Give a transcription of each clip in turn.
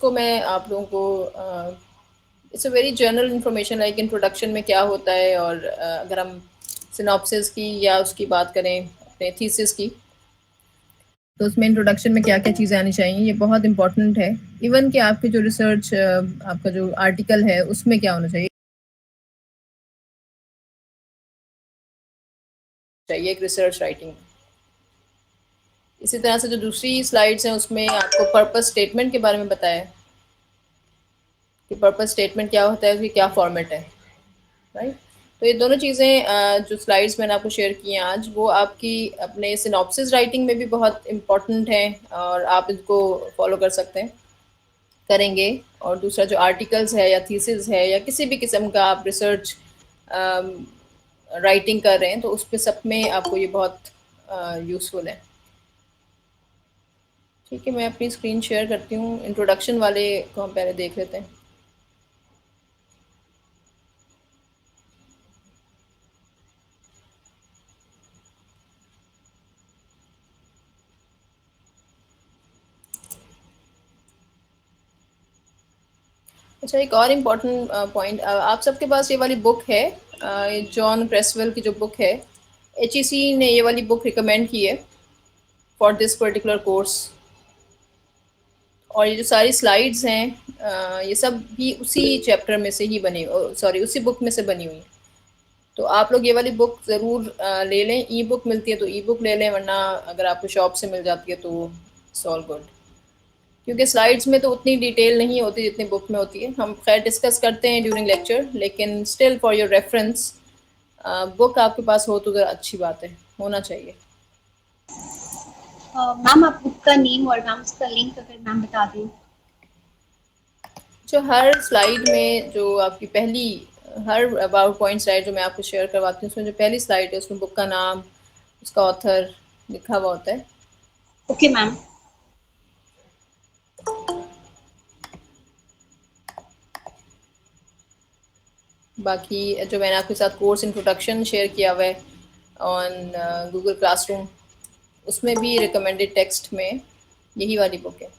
को मैं आप लोगों को it's a very general information like introduction में क्या होता है और अगर हम सिनॉप्सिस की या उसकी बात करें अपने थीसिस की, तो उसमें इंट्रोडक्शन में क्या क्या चीज़ें आनी चाहिए, ये बहुत इंपॉर्टेंट है। इवन कि आपके जो रिसर्च आपका जो आर्टिकल है उसमें क्या होना चाहिए एक रिसर्च राइटिंग। इसी तरह से जो दूसरी स्लाइड्स हैं उसमें आपको पर्पस स्टेटमेंट के बारे में बताया है कि पर्पस स्टेटमेंट क्या होता है, उसकी क्या फॉर्मेट है, राइट। तो ये दोनों चीज़ें जो स्लाइड्स मैंने आपको शेयर की हैं आज, वो आपकी अपने सिनॉप्सिस राइटिंग में भी बहुत इम्पॉर्टेंट हैं और आप इनको फॉलो कर सकते हैं, करेंगे। और दूसरा जो आर्टिकल्स है या थीसिस है या किसी भी किस्म का आप रिसर्च राइटिंग कर रहे हैं, तो उस पे सब में आपको ये बहुत यूज़फुल है। ठीक है, मैं अपनी स्क्रीन शेयर करती हूँ। इंट्रोडक्शन वाले को हम पहले देख लेते हैं। अच्छा, एक और इम्पॉर्टेंट पॉइंट, आप सबके पास ये वाली बुक है, जॉन क्रेसवेल की जो बुक है, HEC ने ये वाली बुक रिकमेंड की है फॉर दिस पर्टिकुलर कोर्स। और ये जो सारी स्लाइड्स हैं, ये सब भी उसी चैप्टर में से ही बनी, सॉरी उसी बुक में से बनी हुई है। तो आप लोग ये वाली बुक ज़रूर ले लें। ई बुक मिलती है तो ई बुक ले लें, वरना अगर आपको शॉप से मिल जाती है तो इट्स ऑल गुड। क्योंकि स्लाइड्स में तो उतनी डिटेल नहीं होती जितनी बुक में होती है। हम खैर डिस्कस करते हैं ड्यूरिंग लेक्चर, लेकिन still for your reference book आपके पास हो तो ज़रा अच्छी बात है, होना चाहिए। मैम आप बुक का नेम और मैम उसका लिंक अगर मैम बता दें। जो हर स्लाइड में जो आपकी पहली, हर अबाउट पॉइंट स्लाइड जो मैं आपको शेयर करवाती हूँ, उसमें जो पहली स्लाइड है उसमें बुक का नाम, उसका ऑथर लिखा हुआ होता है। Okay ma'am. बाकी जो मैंने आपके साथ कोर्स इंट्रोडक्शन शेयर किया हुआ है ऑन गूगल क्लासरूम, उसमें भी रिकमेंडेड टेक्स्ट में यही वाली बुक है।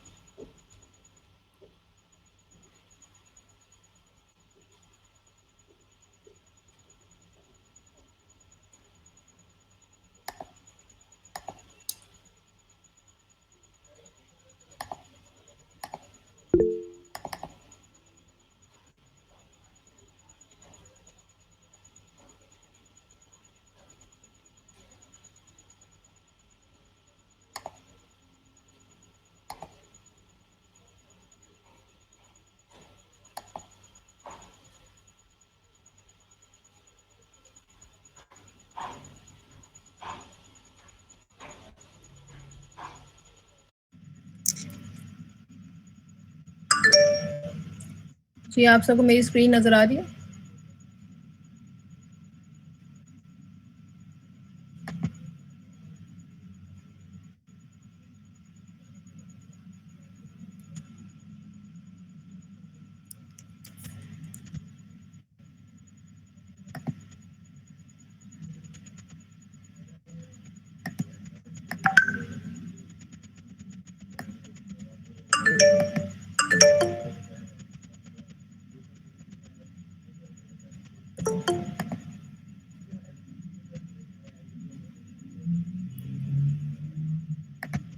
जी, आप सबको मेरी स्क्रीन नज़र आ रही है?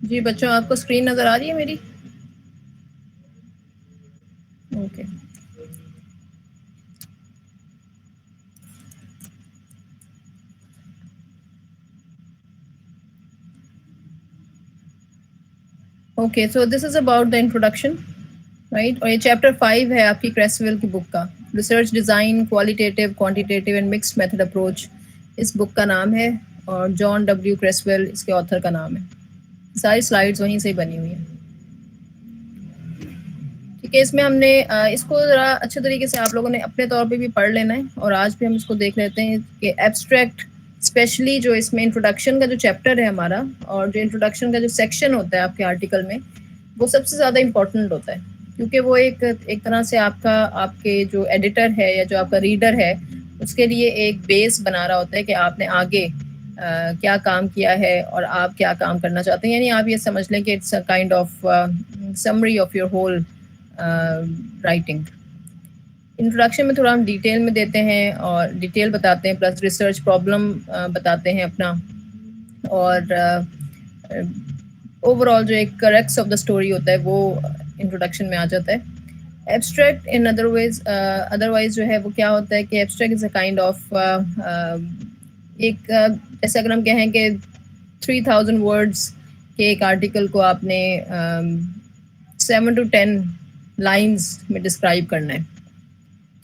जी बच्चों, आपको स्क्रीन नज़र आ रही है मेरी? Okay. Okay, so this is about the introduction, right. और ये चैप्टर 5 है आपकी क्रेसवेल की बुक का, research design, qualitative, quantitative and mixed method approach, इस बुक का नाम है। और जॉन डब्ल्यू क्रेसवेल इसके ऑथर का नाम है। सारी स्लाइड्स वहीं से ही बनी हुई हैं। ठीक है, इसमें हमने इसको ज़रा अच्छे तरीके से आप लोगों ने अपने तौर पे भी पढ़ लेना है। और आज भी हम इसको देख लेते हैं कि एब्स्ट्रैक्ट, स्पेशली जो इसमें इंट्रोडक्शन का जो चैप्टर है हमारा, और जो इंट्रोडक्शन का जो सेक्शन होता है आपके आर्टिकल में, वो सबसे ज़्यादा इम्पोर्टेंट होता है। क्योंकि वो एक एक तरह से आपका, आपके जो एडिटर है या जो आपका रीडर है, उसके लिए एक बेस बना रहा होता है कि आपने आगे क्या काम किया है और आप क्या काम करना चाहते हैं। यानी आप ये समझ लें कि it's a kind of summary of your whole writing. Introduction में थोड़ा हम डिटेल में देते हैं और डिटेल बताते हैं, प्लस रिसर्च प्रॉब्लम बताते हैं अपना, और ओवरऑल जो एक करेक्ट्स ऑफ द स्टोरी होता है वो इंट्रोडक्शन में आ जाता है। एब्स्ट्रैक्ट इन अदरवाइज जो है वो क्या होता है कि abstract is a kind of एक जैसे अगर हम कहें कि 3000 वर्ड्स के एक आर्टिकल को आपने 7 to 10 लाइंस में डिस्क्राइब करना है,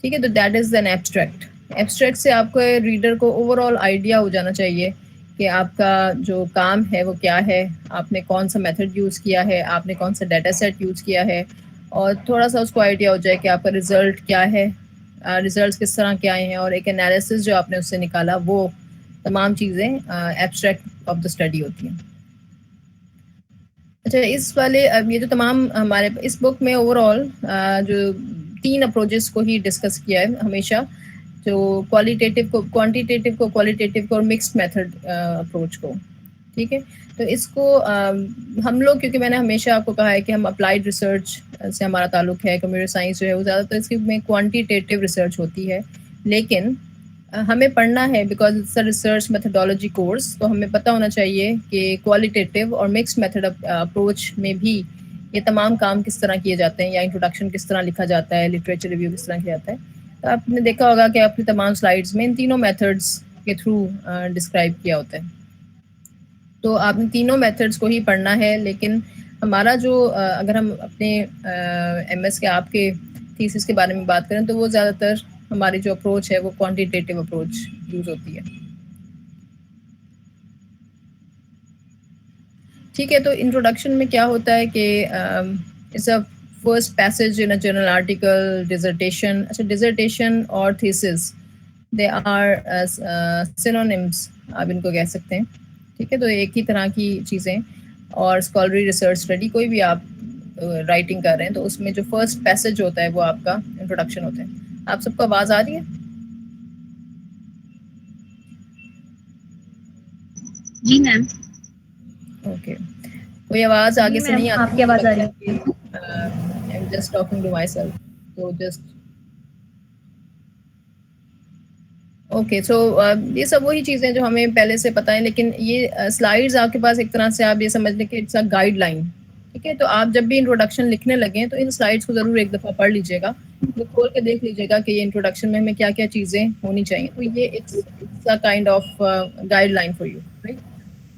ठीक है, तो that is an abstract. Abstract से आपको रीडर को ओवरऑल आइडिया हो जाना चाहिए कि आपका जो काम है वो क्या है, आपने कौन सा मेथड यूज़ किया है, आपने कौन सा डाटा सेट यूज़ किया है, और थोड़ा सा उसको आइडिया हो जाए कि आपका रिज़ल्ट क्या है, रिज़ल्ट किस तरह के आए हैं, और एक एनालिसिस जो आपने उससे निकाला, वो तमाम चीज़ें एब्स्ट्रैक्ट ऑफ द स्टडी होती हैं। अच्छा, इस वाले ये जो तमाम हमारे इस बुक में ओवरऑल जो 3 अप्रोचेस को ही डिस्कस किया है हमेशा, जो क्वालिटेटिव को, क्वांटिटेटिव को, क्वालिटेटिव को, और मिक्स्ड मेथड अप्रोच को, ठीक है। तो इसको हम लोग, क्योंकि मैंने हमेशा आपको कहा है कि हम अप्लाइड रिसर्च से हमारा ताल्लुक है, कंप्यूटर साइंस जो है वो ज़्यादातर इसकी में क्वांटिटेटिव रिसर्च होती है, लेकिन हमें पढ़ना है because it's a research methodology course, तो हमें पता होना चाहिए कि क्वालिटेटिव और मिक्स्ड मेथड अप्रोच में भी ये तमाम काम किस तरह किए जाते हैं, या इंट्रोडक्शन किस तरह लिखा जाता है, लिटरेचर रिव्यू किस तरह किया जाता है। तो आपने देखा होगा कि आपकी तमाम स्लाइड्स में इन तीनों मेथड्स के थ्रू डिस्क्राइब किया होता है। तो आपने तीनों मेथड्स को ही पढ़ना है, लेकिन हमारा जो अगर हम अपने एमएस के आपके थीसिस के बारे में बात करें तो वो ज़्यादातर हमारी जो अप्रोच है वो क्वांटिटेटिव अप्रोच यूज़ होती है, ठीक है। तो इंट्रोडक्शन में क्या होता है कि it's a first passage in a journal article, dissertation. अच्छा, डिसर्टेशन और थीसिस दे आर सिनोनिम्स, आप इनको कह सकते हैं, ठीक है। तो एक ही तरह की चीज़ें, और स्कॉलरी रिसर्च स्टडी कोई भी आप राइटिंग कर रहे हैं तो उसमें जो फर्स्ट पैसेज होता है वो आपका इंट्रोडक्शन होता है। आप सबको आवाज़ आ रही है? जी मैम। ओके, कोई आवाज़ आगे से नहीं आती? आपकी आवाज़ आ रही है। I am just talking to myself, तो जस्ट ओके। सो ये सब वही चीज़ें जो हमें पहले से पता है, लेकिन ये स्लाइड्स आपके पास एक तरह से आप ये समझ लें कि इट्स अ गाइडलाइन, ठीक है। तो आप जब भी इंट्रोडक्शन लिखने लगें तो इन स्लाइड्स को ज़रूर एक दफ़ा पढ़ लीजिएगा, तो खोल के देख लीजिएगा कि ये इंट्रोडक्शन में हमें क्या क्या चीज़ें होनी चाहिए। तो ये it's a kind of guideline for you, right.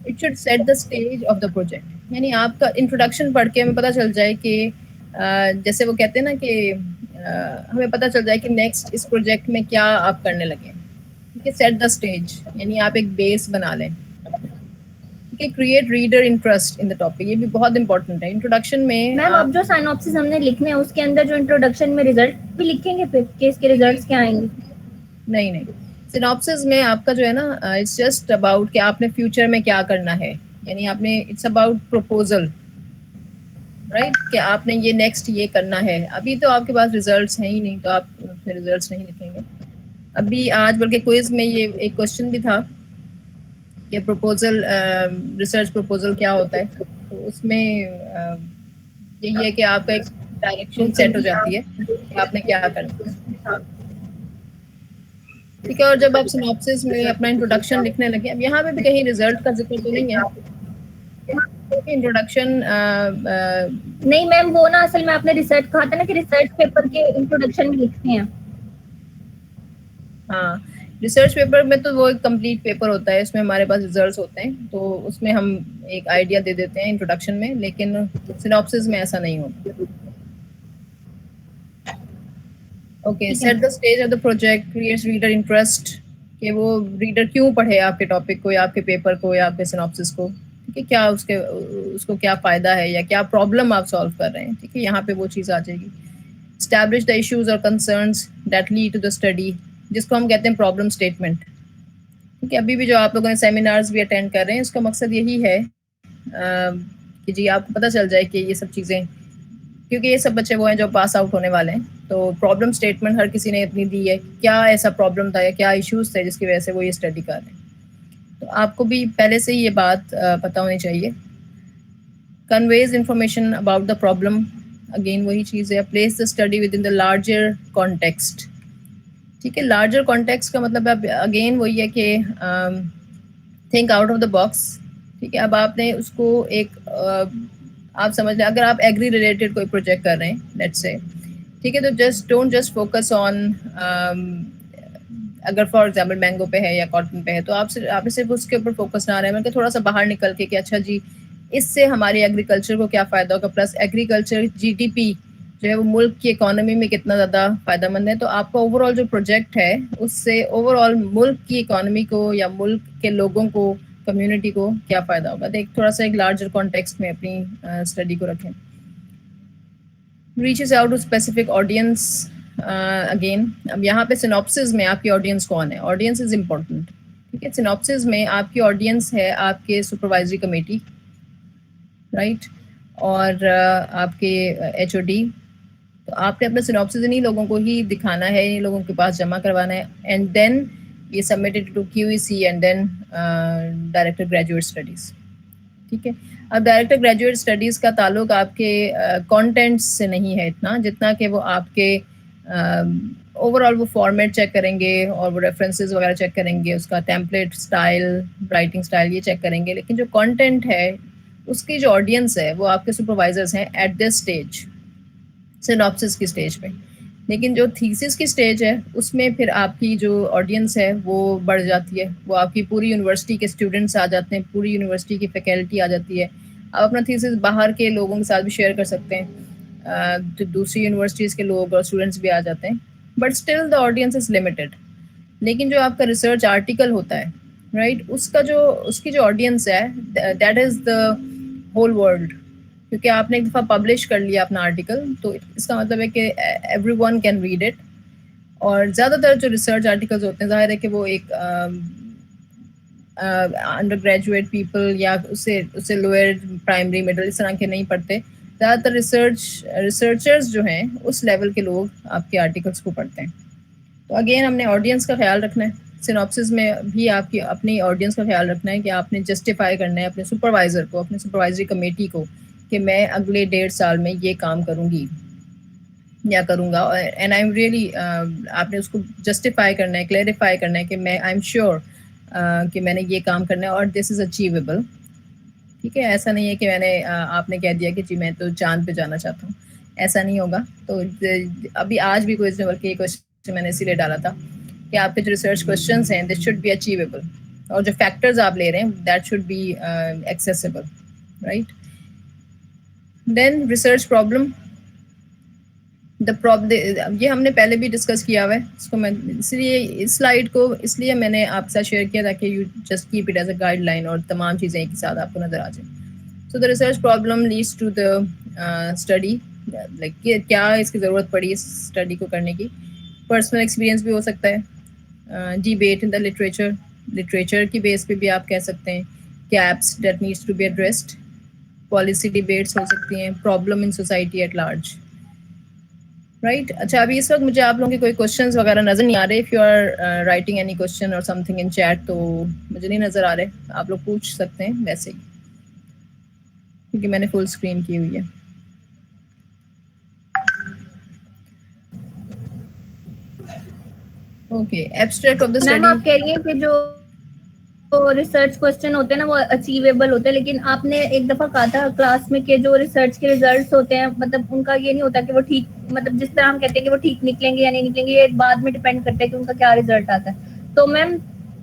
It should set the stage of the project, यानी आपका इंट्रोडक्शन पढ़ के हमें पता चल जाए कि जैसे वो कहते हैं ना कि हमें पता चल जाए कि नेक्स्ट इस प्रोजेक्ट में क्या आप करने लगे, ठीक है। सेट द स्टेज, यानी आप एक बेस बना लें, ठीक है। Create reader interest in the topic, ये भी बहुत इंपॉर्टेंट है इंट्रोडक्शन में। मैम, अब जो साइनॉप्सिस हमने लिखने हैं उसके अंदर जो इंट्रोडक्शन में रिजल्ट भी लिखेंगे फिर कि इसके रिजल्ट्स क्या आएंगे? नहीं, सिनॉप्सिस में आपका जो है ना, इट्स जस्ट अबाउट कि आपने फ्यूचर में क्या करना है, यानी आपने, इट्स अबाउट प्रपोजल, राइट, कि आपने ये नेक्स्ट ये करना है। अभी तो आपके पास रिजल्ट्स हैं ही नहीं, तो आप फिर रिजल्ट्स नहीं लिखेंगे। अभी आज बल्कि क्विज में ये एक क्वेश्चन भी था कि प्रपोजल, रिसर्च प्रपोजल क्या होता है, तो उसमें यही है कि आपका एक डायरेक्शन सेट हो जाती है कि आपने क्या करना है, ठीक है। और जब आप सिनॉप्सिस में अपना इंट्रोडक्शन लिखने लगे, अब यहाँ पे भी कहीं रिजल्ट का जिक्र तो नहीं है, इंट्रोडक्शन नहीं मैम, वो ना असल में आपने रिसर्च कहा था ना कि रिसर्च पेपर के इंट्रोडक्शन में लिखते हैं। हाँ, रिसर्च पेपर में तो वो एक कंप्लीट पेपर होता है, इसमें हमारे पास रिजल्ट्स होते हैं, तो उसमें हम एक आइडिया दे देते हैं इंट्रोडक्शन में, लेकिन सिनॉप्सिस में ऐसा नहीं होता। Okay, set the stage of the project, creates reader interest, कि वो रीडर क्यों पढ़े आपके टॉपिक को या आपके पेपर को या आपके सिनॉप्सिस को, ठीक है। क्या उसको क्या फ़ायदा है या क्या प्रॉब्लम आप सॉल्व कर रहे हैं, ठीक है, यहाँ पे वो चीज़ आ जाएगी। एस्टैब्लिश द इश्यूज और concerns that lead to the study, जिसको हम कहते हैं प्रॉब्लम स्टेटमेंट, ठीक है। अभी भी जो आप लोगों ने सेमिनार्स भी अटेंड कर रहे हैं, उसका मकसद यही है कि जी आपको पता चल जाए कि ये सब चीज़ें, क्योंकि ये सब बच्चे वो हैं जो पास आउट होने वाले हैं, तो प्रॉब्लम स्टेटमेंट हर किसी ने अपनी दी है, क्या ऐसा प्रॉब्लम था या क्या इश्यूज थे जिसकी वजह से वो ये स्टडी कर रहे हैं, तो आपको भी पहले से ही ये बात पता होनी चाहिए। Conveys information about the problem, again वही चीज़ है, place the study with in the larger context. ठीक है, लार्जर कॉन्टेक्स्ट का मतलब अब अगेन वही है कि think out of the box. ठीक है, अब आपने उसको एक आप समझ लें, अगर आप एग्री रिलेटेड कोई प्रोजेक्ट कर रहे हैं लेट्स से, ठीक है, तो just don't just focus on, अगर फॉर एग्जांपल मैंगो पे है या कॉटन पे है, तो आपने सिर्फ उसके ऊपर फोकस ना रहे, मतलब थोड़ा सा बाहर निकल के कि अच्छा जी इससे हमारी एग्रीकल्चर को क्या फ़ायदा होगा, प्लस एग्रीकल्चर जीडीपी जो है वो मुल्क की इकोनॉमी में कितना ज़्यादा फ़ायदेमंद है। तो आपका ओवरऑल जो प्रोजेक्ट है उससे ओवरऑल मुल्क की इकोनॉमी को या मुल्क के लोगों को, कम्युनिटी को क्या फ़ायदा होगा। तो एक थोड़ा सा एक लार्जर कॉन्टेक्स्ट में अपनी स्टडी को रखें। Reaches out to specific audience. Again अब यहाँ पे सिनॉप्सिस में आपकी ऑडियंस कौन है, ऑडियंस इज़ इम्पोर्टेंट। ठीक है, सिनॉप्सिस में आपकी ऑडियंस है आपके सुपरवाइजरी कमेटी, राइट, और आपके एचओडी। तो आपने अपना सिनॉप्सिस इन्हीं लोगों को ही दिखाना है, इन्हीं लोगों के पास जमा करवाना है, एंड देन ये submitted to QEC and then director graduate studies. ठीक है, अब डायरेक्टर ग्रेजुएट स्टडीज़ का ताल्लुक आपके कंटेंट्स से नहीं है इतना जितना कि वो आपके ओवरऑल वो फॉर्मेट चेक करेंगे और वो रेफरेंसेस वगैरह चेक करेंगे, उसका टेम्पलेट स्टाइल, राइटिंग स्टाइल ये चेक करेंगे, लेकिन जो कंटेंट है उसकी जो ऑडियंस है वो आपके सुपरवाइजर्स हैं एट दिस स्टेज, सिनॉप्सिस की स्टेज पे। लेकिन जो थीसिस की स्टेज है उसमें फिर आपकी जो ऑडियंस है वो बढ़ जाती है, वो आपकी पूरी यूनिवर्सिटी के स्टूडेंट्स आ जाते हैं, पूरी यूनिवर्सिटी की फैकल्टी आ जाती है। आप अपना थीसिस बाहर के लोगों के साथ भी शेयर कर सकते हैं, तो दूसरी यूनिवर्सिटीज़ के लोग और स्टूडेंट्स भी आ जाते हैं, but still the audience is limited. लेकिन जो आपका रिसर्च आर्टिकल होता है, राइट, उसकी जो ऑडियंस है that is the whole world, क्योंकि आपने एक दफ़ा पब्लिश कर लिया अपना आर्टिकल, तो इसका मतलब है कि एवरीवन कैन रीड इट। और ज़्यादातर जो रिसर्च आर्टिकल्स होते हैं, ज़ाहिर है कि वो एक अंडर ग्रेजुएट पीपल या उससे लोअर प्राइमरी मिडिल इस तरह के नहीं पढ़ते। ज़्यादातर रिसर्चर्स जो हैं उस लेवल के लोग आपके आर्टिकल्स को पढ़ते हैं। तो अगेन हमने ऑडियंस का ख्याल रखना है, सिनॉप्सिस में भी आपकी अपनी ऑडियंस का ख्याल रखना है कि आपने जस्टिफाई करना है अपने सुपरवाइज़र को, अपने सुपरवाइजरी कमेटी को, कि मैं अगले 1.5 साल में ये काम करूँगी या करूँगा, एंड आई एम रियली, आपने उसको जस्टिफाई करना है, क्लेरिफाई करना है कि मैं आई एम श्योर कि मैंने ये काम करना है और दिस इज़ अचीवेबल। ठीक है, ऐसा नहीं है कि आपने कह दिया कि जी मैं तो चाँद पे जाना चाहता हूँ, ऐसा नहीं होगा। तो अभी आज भी क्विज़ में बल्कि ये क्वेश्चन मैंने इसीलिए डाला था कि आपके जो रिसर्च क्वेश्चंस हैं दिस शुड बी अचीवेबल, और जो फैक्टर्स आप ले रहे हैं that should be accessible, right. Then research problem, ये हमने पहले भी डिस्कस किया हुआ है, इसको मैं इसलिए इस स्लाइड को इसलिए मैंने आपके साथ शेयर किया ताकि you just keep it as a guideline और तमाम चीज़ें एक ही साथ आपको नज़र आ जाए। So the research problem leads to the study, like क्या इसकी ज़रूरत पड़ी इस स्टडी को करने की। पर्सनल एक्सपीरियंस भी हो सकता है, डिबेट इन द लिटरेचर की बेस पे भी आप कह सकते हैं, gaps that needs to be addressed, policy debates हो सकती हैं, problem in society at large, right. अच्छा, अभी इस वक्त मुझे आप लोगों के कोई क्वेश्चंस वगैरह नज़र नहीं आ रहे। If you are writing any question और समथिंग इन चैट तो मुझे नहीं नज़र आ रहे, आप लोग पूछ सकते हैं वैसे ही, क्योंकि मैंने फुल स्क्रीन की हुई है। Okay, abstract of the study. Ma'am आप कह रही हैं कि जो रिसर्च क्वेश्चन होते हैं ना वो अचीवेबल होते हैं, लेकिन आपने एक दफा कहा था क्लास में कि जो रिसर्च के रिजल्ट्स होते हैं मतलब उनका ये नहीं होता कि वो ठीक, मतलब जिस तरह हम कहते हैं कि वो ठीक निकलेंगे या नहीं निकलेंगे, ये बाद में डिपेंड करता है कि उनका क्या रिजल्ट आता है। तो मैम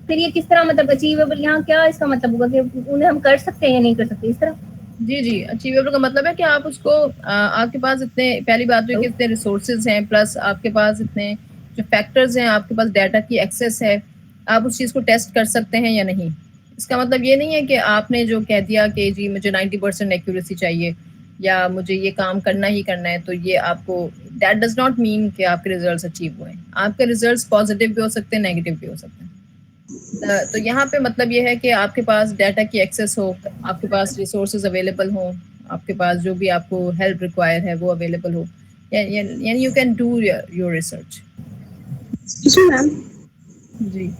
फिर ये किस तरह मतलब अचीवेबल, यहाँ क्या इसका मतलब होगा कि उन्हें हम कर सकते हैं या नहीं कर सकते इस तरह? जी, अचीवेबल का मतलब है कि आप उसको आपके पास इतने, पहली बात तो कि इतने रिसोर्सेज हैं, प्लस आपके पास इतने जो फैक्टर्स हैं, आपके पास डाटा की एक्सेस है, आप उस चीज़ को टेस्ट कर सकते हैं या नहीं। इसका मतलब ये नहीं है कि आपने जो कह दिया कि जी मुझे 90% एक्यूरेसी चाहिए या मुझे ये काम करना ही करना है, तो ये आपको, दैट डज नॉट मीन कि आपके रिजल्ट्स अचीव हुए हैं। आपके रिजल्ट्स पॉजिटिव भी हो सकते हैं, नेगेटिव भी हो सकते हैं। तो यहाँ पे मतलब ये है कि आपके पास डाटा की एक्सेस हो, आपके पास रिसोर्सेज अवेलेबल हो, आपके पास जो भी आपको हेल्प रिक्वायर है वो अवेलेबल हो, यानी you can do your research. जी मैम। जी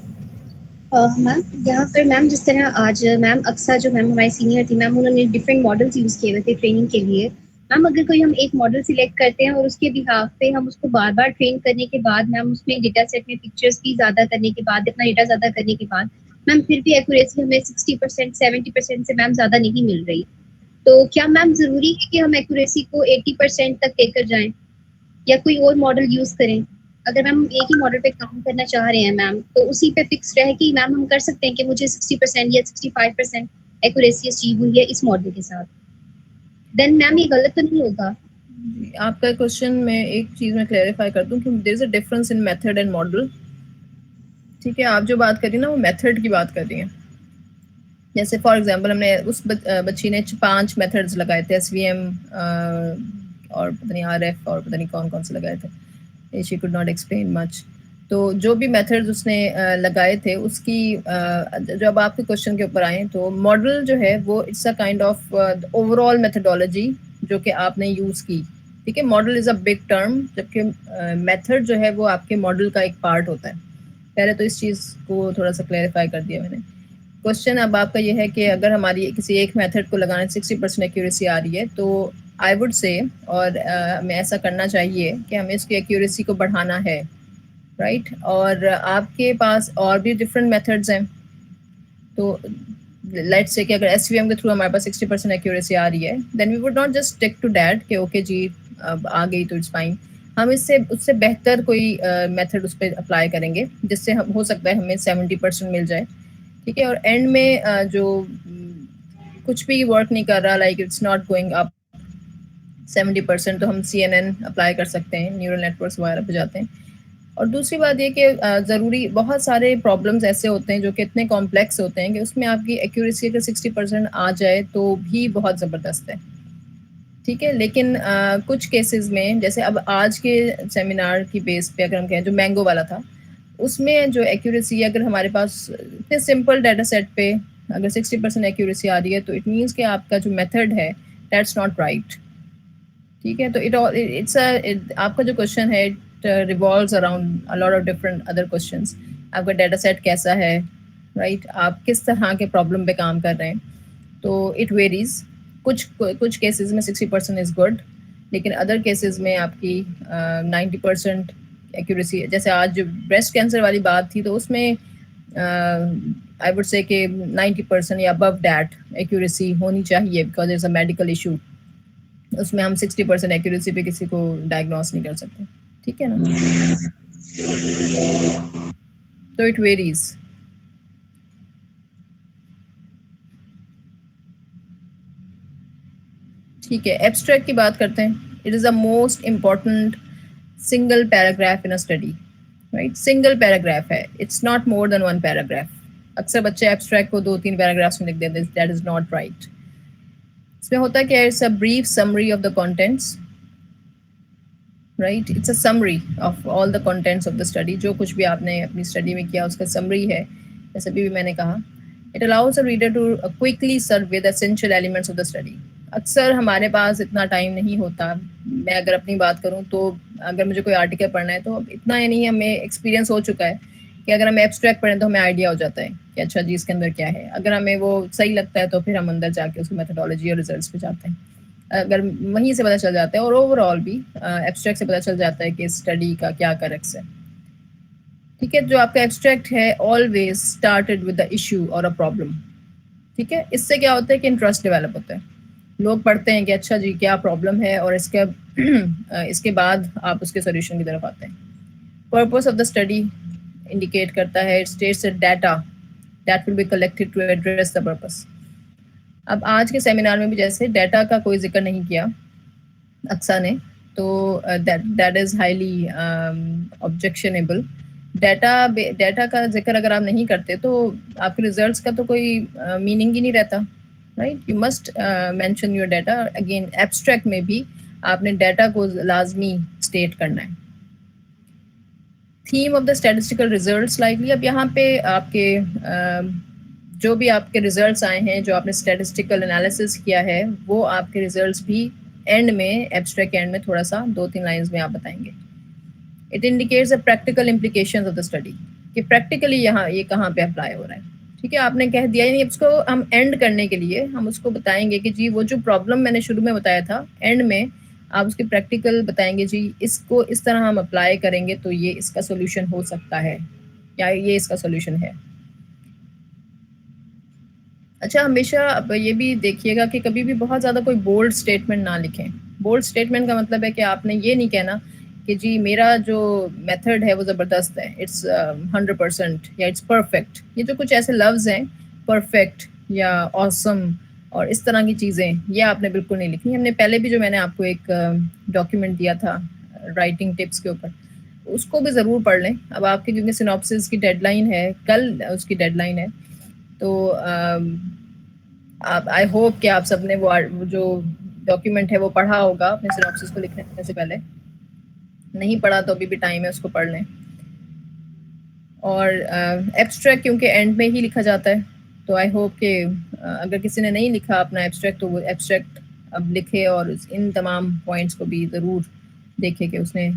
मैम यहाँ पर मैम जिस तरह आज मैम अक्सर जो मैम हमारी सीनियर थी मैम, उन्होंने डिफरेंट मॉडल्स यूज़ किए हुए थे ट्रेनिंग के लिए, मैम अगर कोई हम एक मॉडल सिलेक्ट करते हैं और उसके बिहाफ पे हम उसको बार बार ट्रेन करने के बाद मैम उसमें डेटा सेट में पिक्चर्स भी ज्यादा करने के बाद इतना डेटा ज्यादा करने के बाद मैम फिर भी एक्यूरेसी हमें 60% 70% से मैम ज्यादा नहीं मिल रही, तो क्या मैम जरूरी है कि हम एक्यूरेसी को 80% तक लेकर जाएं या कोई और मॉडल यूज करें? अगर मैम एक ही मॉडल पे काम करना चाह रहे हैं मैम तो उसी पे फिक्स रहे कि मैम हम कर सकते हैं कि मुझे 60% या 65% एक्यूरेसी अचीव हुई है इस मॉडल के साथ, देन मैम ये गलत तो नहीं होगा? आपका क्वेश्चन में एक चीज़ मैं क्लैरिफाई कर दूं कि there is a difference in method and model. ठीक है, आप जो बात कर रही हैं ना वो मेथड की बात कर रही हैं। जैसे फॉर एग्जांपल हमने उस बच्ची ने 5 मेथड्स लगाए थे, SVM और पता नहीं RF और पता नहीं कौन कौन से लगाए थे, she could not explain much. तो जो भी मेथड्स उसने लगाए थे उसकी जब आपके क्वेश्चन के ऊपर आए तो मॉडल जो है वो it's a kind of overall methodology जो कि आपने यूज़ की। ठीक है, model is a big term, जबकि मेथड जो है वो आपके मॉडल का एक पार्ट होता है। पहले तो इस चीज़ को थोड़ा सा क्लैरिफाई कर दिया मैंने। क्वेश्चन अब आपका ये है कि अगर हमारी किसी एक मेथड को लगाने 60% एक्यूरेसी आ रही है तो आई वुड से और हमें ऐसा करना चाहिए कि हमें इसकी एक्यूरेसी को बढ़ाना है, राइट? और आपके पास और भी डिफरेंट मेथड्स हैं, तो लेट्स से कि अगर SVM के थ्रू हमारे पास 60% एक्यूरेसी आ रही है then we would not just stick to that कि ओके जी अब आ गई तो इट्स फाइन। हम इससे उससे बेहतर कोई मेथड उस पर अप्लाई करेंगे जिससे हम हो सकता है हमें 70% मिल जाए। ठीक है, और एंड में जो कुछ भी वर्क नहीं कर रहा, like it's not going up 70%, तो हम CNN अप्लाई कर सकते हैं, न्यूरल नेटवर्क्स वगैरह पे जाते हैं। और दूसरी बात ये कि ज़रूरी बहुत सारे प्रॉब्लम्स ऐसे होते हैं जो कि इतने कॉम्प्लेक्स होते हैं कि उसमें आपकी एक्यूरेसी अगर 60% आ जाए तो भी बहुत ज़बरदस्त है। ठीक है, लेकिन कुछ केसेस में जैसे अब आज के सेमिनार की बेस पे अगर हम कहें जो मैंगो वाला था उसमें जो एक्यूरेसी अगर हमारे पास इतने सिंपल डाटा सेट पे अगर 60% एक्यूरेसी आ रही है तो इट मीन्स कि आपका जो मेथड है दैट्स नॉट राइट। ठीक है, तो आपका जो क्वेश्चन है it revolves around a lot of different other questions. आपका डाटा सेट कैसा है, राइट? आप किस तरह के प्रॉब्लम पे काम कर रहे हैं, तो इट वेरीज। कुछ केसेस में 60% इज़ गुड, लेकिन अदर केसेस में आपकी 90% एक्यूरेसी, जैसे आज जो ब्रेस्ट कैंसर वाली बात थी तो उसमें आई वुड से कि 90% या अबव दैट एक्यूरेसी होनी चाहिए because it's a medical issue. उसमें हम 60% एक्यूरेसी पे किसी को डायग्नोस नहीं कर सकते। ठीक है ना, तो इट वेरीज। ठीक है, एब्स्ट्रैक्ट की बात करते हैं। It is the most important single paragraph in a study, right? Single paragraph है, it's not more than 1 paragraph. अक्सर बच्चे एब्स्ट्रैक्ट को 2-3 पैराग्राफ्स में लिख देते हैं, दैट इज़ नॉट राइट। इसमें होता क्या है, it's a brief summary of the contents, right? It's a summary of all the contents of the study. जो कुछ भी आपने अपनी स्टडी में किया उसका समरी है, जैसे अभी भी मैंने कहा। It allows a reader to quickly survey the essential elements of the study. अक्सर हमारे पास इतना टाइम नहीं होता। मैं अगर अपनी बात करूँ तो अगर मुझे कोई आर्टिकल पढ़ना है तो अब इतना नहीं, हमें एक्सपीरियंस हो चुका है कि अगर हम एब्स्ट्रैक्ट पढ़ें तो हमें आइडिया हो जाता है कि अच्छा जी इसके अंदर क्या है। अगर हमें वो सही लगता है तो फिर हम अंदर जाके उसकी मेथडोलॉजी और रिजल्ट्स पे जाते हैं। अगर वहीं से पता चल जाता है और ओवरऑल भी एब्स्ट्रैक्ट से पता चल जाता है कि स्टडी का क्या करेक्ट्स है। ठीक है, जो आपका एब्स्ट्रैक्ट है always started with the issue और अ प्रॉब्लम। ठीक है, इससे क्या होता है कि इंटरेस्ट डेवलप होता है। लोग पढ़ते हैं कि अच्छा जी क्या प्रॉब्लम है और इसके बाद आप उसके सोल्यूशन की तरफ आते हैं। Purpose of the study indicate करता है, it states data that will be collected to address the purpose. अब आज के सेमिनार में भी जैसे डाटा का कोई जिक्र नहीं किया अक्सा ने, तो that is highly objectionable. Data का जिक्र अगर आप नहीं करते तो आपके रिजल्ट्स का तो कोई मीनिंग ही नहीं रहता, right? You must mention your data. Again abstract में भी आपने डाटा को लाजमी स्टेट करना है। Theme of the statistical results likely, अब यहाँ पे आपके जो भी आपके रिजल्ट्स आए हैं, जो आपने स्टैटिस्टिकल एनालिसिस किया है, वो आपके रिजल्ट्स भी एंड में एब्स्ट्रैक्ट एंड में थोड़ा सा 2-3 लाइंस में आप बताएंगे। It indicates the practical implications of the study, कि प्रैक्टिकली यहाँ ये कहाँ पे अप्लाई हो रहा है। ठीक है, आपने कह दिया, यानी इसको हम एंड करने के लिए हम उसको बताएंगे कि जी वो जो प्रॉब्लम मैंने शुरू में बताया था, एंड में आप उसकी प्रैक्टिकल बताएंगे, जी इसको इस तरह हम अप्लाई करेंगे तो ये इसका सोल्यूशन हो सकता है या ये इसका सोल्यूशन है। अच्छा, हमेशा अब ये भी देखिएगा कि कभी भी बहुत ज़्यादा कोई बोल्ड स्टेटमेंट ना लिखें। बोल्ड स्टेटमेंट का मतलब है कि आपने ये नहीं कहना कि जी मेरा जो मेथड है वो ज़बरदस्त है, इट्स 100% या इट्स परफेक्ट। ये जो कुछ ऐसे लफ्ज़ हैं, परफेक्ट या ऑसम और इस तरह की चीज़ें, ये आपने बिल्कुल नहीं लिखनी। हमने पहले भी जो मैंने आपको एक डॉक्यूमेंट दिया था राइटिंग टिप्स के ऊपर, उसको भी ज़रूर पढ़ लें। अब आपकी क्योंकि सिनॉप्सिस की डेडलाइन है, कल उसकी डेडलाइन है, तो आप आई होप कि आप सबने वो जो डॉक्यूमेंट है वो पढ़ा होगा अपने सिनॉप्सिस को लिखने से पहले। नहीं पढ़ा तो अभी भी टाइम है, उसको पढ़ लें। और एब्स्ट्रैक्ट क्योंकि एंड में ही लिखा जाता है, तो आई होप कि अगर किसी ने नहीं लिखा अपना एब्स्ट्रैक्ट तो वो एब्स्ट्रैक्ट अब लिखे और इन तमाम पॉइंट्स को भी ज़रूर देखे कि उसने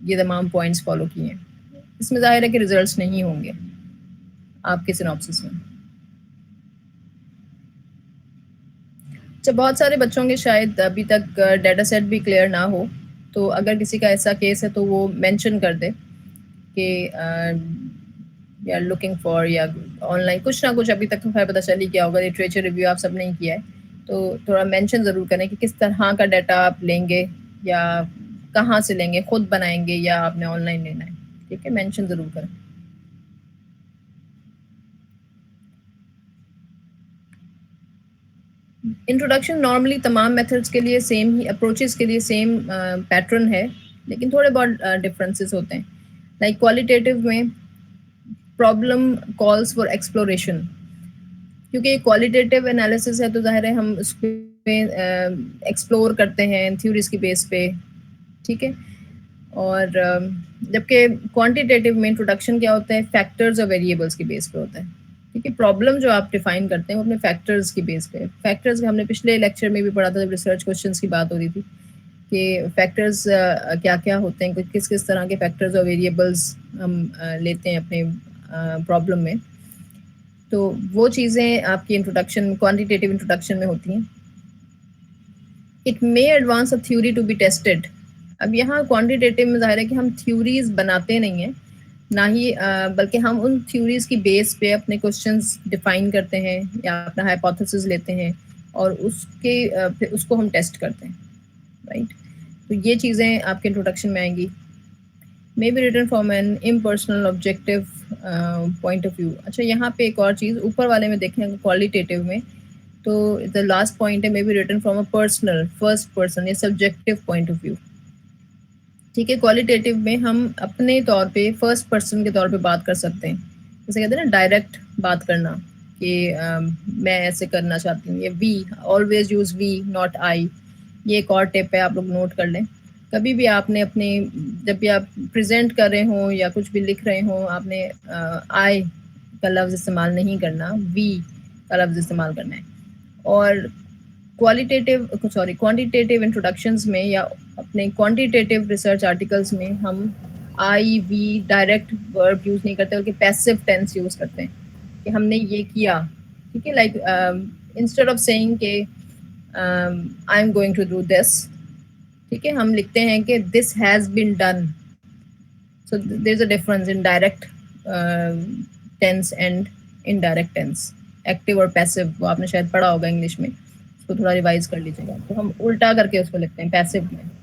ये तमाम पॉइंट्स फॉलो किए हैं। इसमें ज़ाहिर है कि रिजल्ट्स नहीं होंगे आपके सिनॉप्सिस में। अच्छा, बहुत सारे बच्चों के शायद अभी तक डाटा सेट भी क्लियर ना हो, तो अगर किसी का ऐसा केस है तो वो मेंशन कर दे कि या लुकिंग फॉर या ऑनलाइन कुछ ना कुछ, अभी तक तो खैर पता चल ही गया होगा, लिटरेचर रिव्यू आप सब नहीं किया है, तो थोड़ा मेंशन ज़रूर करें कि किस तरह का डाटा आप लेंगे या कहाँ से लेंगे, खुद बनाएंगे या आपने ऑनलाइन लेना है। ठीक है, मेंशन ज़रूर करें। इंट्रोडक्शन नॉर्मली तमाम मेथड्स के लिए सेम ही, अप्रोचेस के लिए सेम पैटर्न है, लेकिन थोड़े बहुत डिफरेंसेस होते हैं। लाइक क्वालिटेटिव में प्रॉब्लम कॉल्स फॉर एक्सप्लोरेशन, क्योंकि क्वालिटेटिव एनालिसिस है तो ज़ाहिर है हम उसमें एक्सप्लोर करते हैं थ्योरीज की बेस पे। ठीक है, और जबकि क्वांटिटेटिव में इंट्रोडक्शन क्या होता है, फैक्टर्स और वेरिएबल्स की बेस पे होता है। ठीक है, प्रॉब्लम जो आप डिफाइन करते हैं वो अपने फैक्टर्स की बेस पे, फैक्टर्स हमने पिछले लेक्चर में भी पढ़ा था जब रिसर्च क्वेश्चंस की बात हो रही थी कि फैक्टर्स क्या क्या होते हैं, किस किस तरह के फैक्टर्स और वेरिएबल्स हम लेते हैं अपने प्रॉब्लम में। तो वो चीज़ें आपकी इंट्रोडक्शन, क्वांटिटेटिव इंट्रोडक्शन में होती हैं। It may advance a theory to be tested. अब यहाँ क्वांटिटेटिव में ज़ाहिर है कि हम थ्योरीज बनाते नहीं हैं, ना ही बल्कि हम उन थ्योरीज की बेस पे अपने क्वेश्चंस डिफाइन करते हैं या अपना हाइपोथेसिस लेते हैं और उसके फिर उसको हम टेस्ट करते हैं, राइट। तो ये चीज़ें आपके इंट्रोडक्शन में आएंगी। May be written from an impersonal objective point of view. अच्छा, यहाँ पे एक और चीज़ ऊपर वाले में देखें क्वालिटेटिव में, तो द लास्ट पॉइंट है may be written from a personal, first person या सब्जेक्टिव पॉइंट ऑफ व्यू। ठीक है, क्वालिटेटिव में हम अपने तौर पे फर्स्ट पर्सन के तौर पे बात कर सकते हैं, जैसे कहते हैं ना डायरेक्ट बात करना कि मैं ऐसे करना चाहती हूँ, ये we, always use we not I. ये एक और टिप है, आप लोग नोट कर लें। कभी भी आपने अपने, जब भी आप प्रेजेंट कर रहे हों या कुछ भी लिख रहे हों, आपने आई का लफ्ज़ इस्तेमाल नहीं करना, वी का लफ्ज़ इस्तेमाल करना है। और क्वांटिटेटिव इंट्रोडक्शंस में या अपने क्वांटिटेटिव रिसर्च आर्टिकल्स में हम आई वी डायरेक्ट वर्ब यूज़ नहीं करते बल्कि पैसिव टेंस यूज़ करते हैं कि हमने ये किया। ठीक है, लाइक इंस्टेड ऑफ सेइंग के I am going to do this, ठीक है, हम लिखते हैं कि this has been done. So there is a difference in direct tense and indirect tense, active और पैसिव, वो आपने शायद पढ़ा होगा इंग्लिश में, उसको थोड़ा रिवाइज कर लीजिएगा। तो हम उल्टा करके उसको लिखते हैं पैसिव में।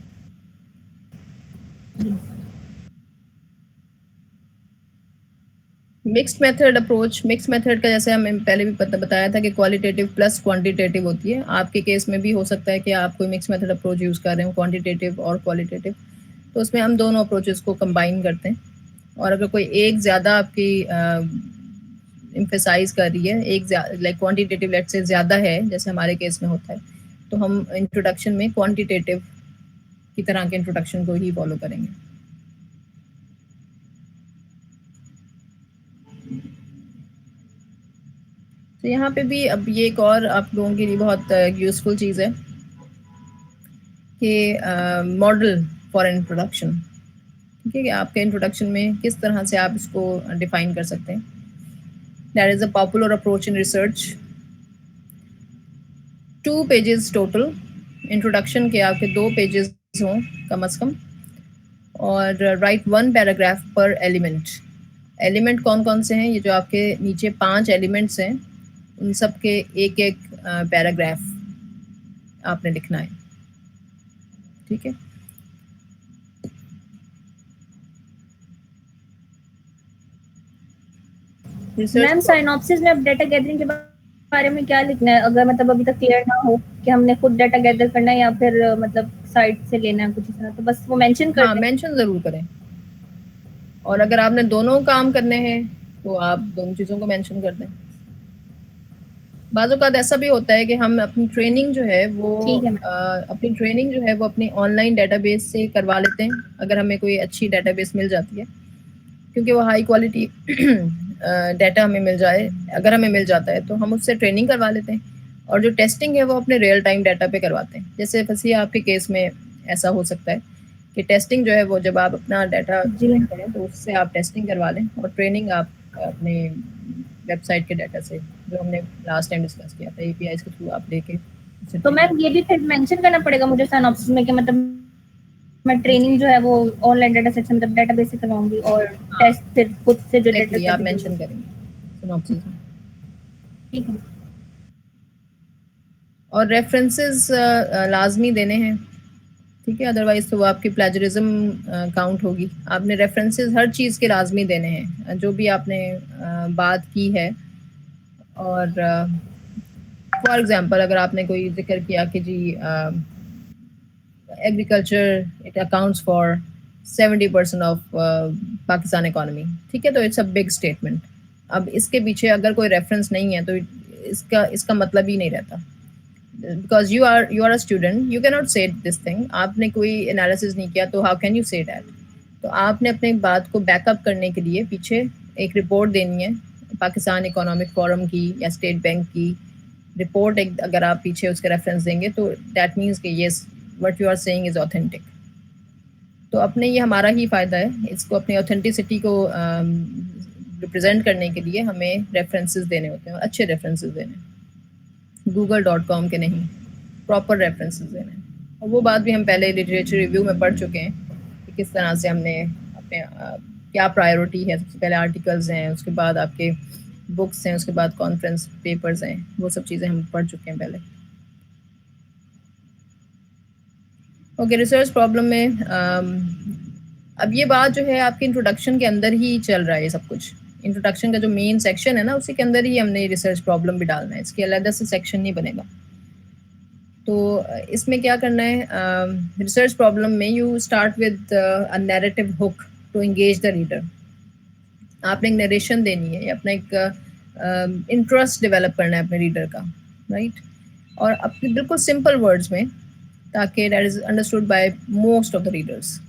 Mixed method approach, mix method का जैसे हमें पहले भी बताया था कि क्वालिटेटिव प्लस क्वांटिटेटिव होती है। आपके केस में भी हो सकता है कि आप कोई मिक्स मेथड अप्रोच यूज़ कर रहे हो, क्वांटिटेटिव और क्वालिटेटिव, तो उसमें हम दोनों अप्रोचेस को कंबाइन करते हैं। और अगर कोई एक ज़्यादा आपकी एम्फेसाइज कर रही है, एक लाइक क्वांटिटेटिव लेट से ज़्यादा है जैसे हमारे केस में होता है, तो हम इंट्रोडक्शन में क्वांटिटेटिव की तरह के इंट्रोडक्शन को ही फॉलो करेंगे। तो यहाँ पे भी अब ये एक और आप लोगों के लिए बहुत यूज़फुल चीज़ है कि मॉडल फॉर इंट्रोडक्शन। ठीक है, कि आपके इंट्रोडक्शन में किस तरह से आप इसको डिफाइन कर सकते हैं। That is a popular approach in research. 2 pages total. Introduction के आपके 2 पेजेस हों कम से कम, और राइट 1 पैराग्राफ पर एलिमेंट। एलिमेंट कौन कौन से हैं? ये जो आपके नीचे 5 एलिमेंट्स हैं उन सब के एक एक पैराग्राफ आपने लिखना है, ठीक है। मैम साइनॉप्सिस में अब डाटा गैदरिंग के बारे में क्या लिखना है, अगर मतलब अभी तक क्लियर ना हो कि हमने खुद डाटा गैदर करना है या फिर मतलब साइट से लेना है कुछ इस तरह, तो बस वो मेंशन कर हाँ, मेंशन ज़रूर करें। और अगर आपने दोनों काम करने हैं तो आप दोनों चीज़ों को मेंशन कर दें। बाज़ औक़ात ऐसा भी होता है कि हम अपनी ट्रेनिंग जो है वो अपनी ऑनलाइन डेटाबेस से करवा लेते हैं, अगर हमें कोई अच्छी डेटाबेस मिल जाती है, क्योंकि वो हाई क्वालिटी डाटा हमें मिल जाता है तो हम उससे ट्रेनिंग करवा लेते हैं, और जो टेस्टिंग है वो अपने रियल टाइम डाटा पे करवाते हैं। जैसे फसिया आपके केस में ऐसा हो सकता है कि टेस्टिंग जो है वो जब आप अपना डाटा करें तो उससे आप टेस्टिंग करवा लें, और ट्रेनिंग आप अपने वेबसाइट के डाटा से, जो हमने लास्ट टाइम डिस्कस किया था, एपीआई के थ्रू आप लेके। तो मैम ये भी फिर मेंशन करना पड़ेगा मुझे सिनॉप्सिस में कि मतलब मैं ट्रेनिंग जो है वो ऑनलाइन डाटा सेट से मतलब डेटाबेस से करवाऊंगी और टेस्ट फिर खुद से जो डाटा आप मेंशन करेंगे सिनॉप्सिस में, ठीक है। और रेफरेंसेस लाजमी देने हैं, ठीक है, अदरवाइज तो वो आपकी प्लेजरिज्म काउंट होगी। आपने रेफरेंसेस हर चीज़ के लाजमी देने हैं जो भी आपने बात की है। और फॉर एग्जांपल अगर आपने कोई जिक्र किया कि जी agriculture it accounts for 70% of Pakistan economy, ठीक है, तो इट्स अ बिग स्टेटमेंट। अब इसके पीछे अगर कोई रेफरेंस नहीं है तो इसका मतलब ही नहीं रहता, because you are a student, you can not say this thing. आपने कोई एनालिसिस नहीं किया तो how can you say that. तो आपने अपनी बात को बैकअप करने के लिए पीछे एक रिपोर्ट देनी है पाकिस्तान इकोनॉमिक फोरम की या स्टेट बैंक की रिपोर्ट। एक अगर आप पीछे उसके रेफरेंस देंगे तो दैट मीन्स कि yes what you are saying is authentic. तो अपने ये हमारा ही फ़ायदा है, इसको अपनी ऑथेंटिसिटी को रिप्रेजेंट करने के लिए हमें रेफरेंसेस देने होते हैं, अच्छे रेफरेंसेस देने, google.com के नहीं, प्रॉपर रेफरेंसेस देने। और वो बात भी हम पहले लिटरेचर रिव्यू में पढ़ चुके हैं कि किस तरह से हमने अपने क्या प्रायोरिटी है। सबसे पहले आर्टिकल्स हैं, उसके बाद आपके बुक्स हैं, उसके बाद कॉन्फ्रेंस पेपर्स हैं, वो सब चीज़ें हम पढ़ चुके हैं पहले। ओके, रिसर्च प्रॉब्लम में अब ये बात जो है आपके इंट्रोडक्शन के अंदर ही चल रहा है, ये सब कुछ इंट्रोडक्शन का जो मेन सेक्शन है ना उसी के अंदर ही हमने रिसर्च प्रॉब्लम भी डालना है, इसके अलग से सेक्शन नहीं बनेगा। तो इसमें क्या करना है, रिसर्च प्रॉब्लम में you start with a narrative hook to engage the reader. आपने एक नरेशन देनी है, अपना एक इंटरेस्ट डेवलप करना है अपने रीडर का, राइट, और अपने बिल्कुल सिंपल वर्ड्स में, ताकि that is understood by most of the readers.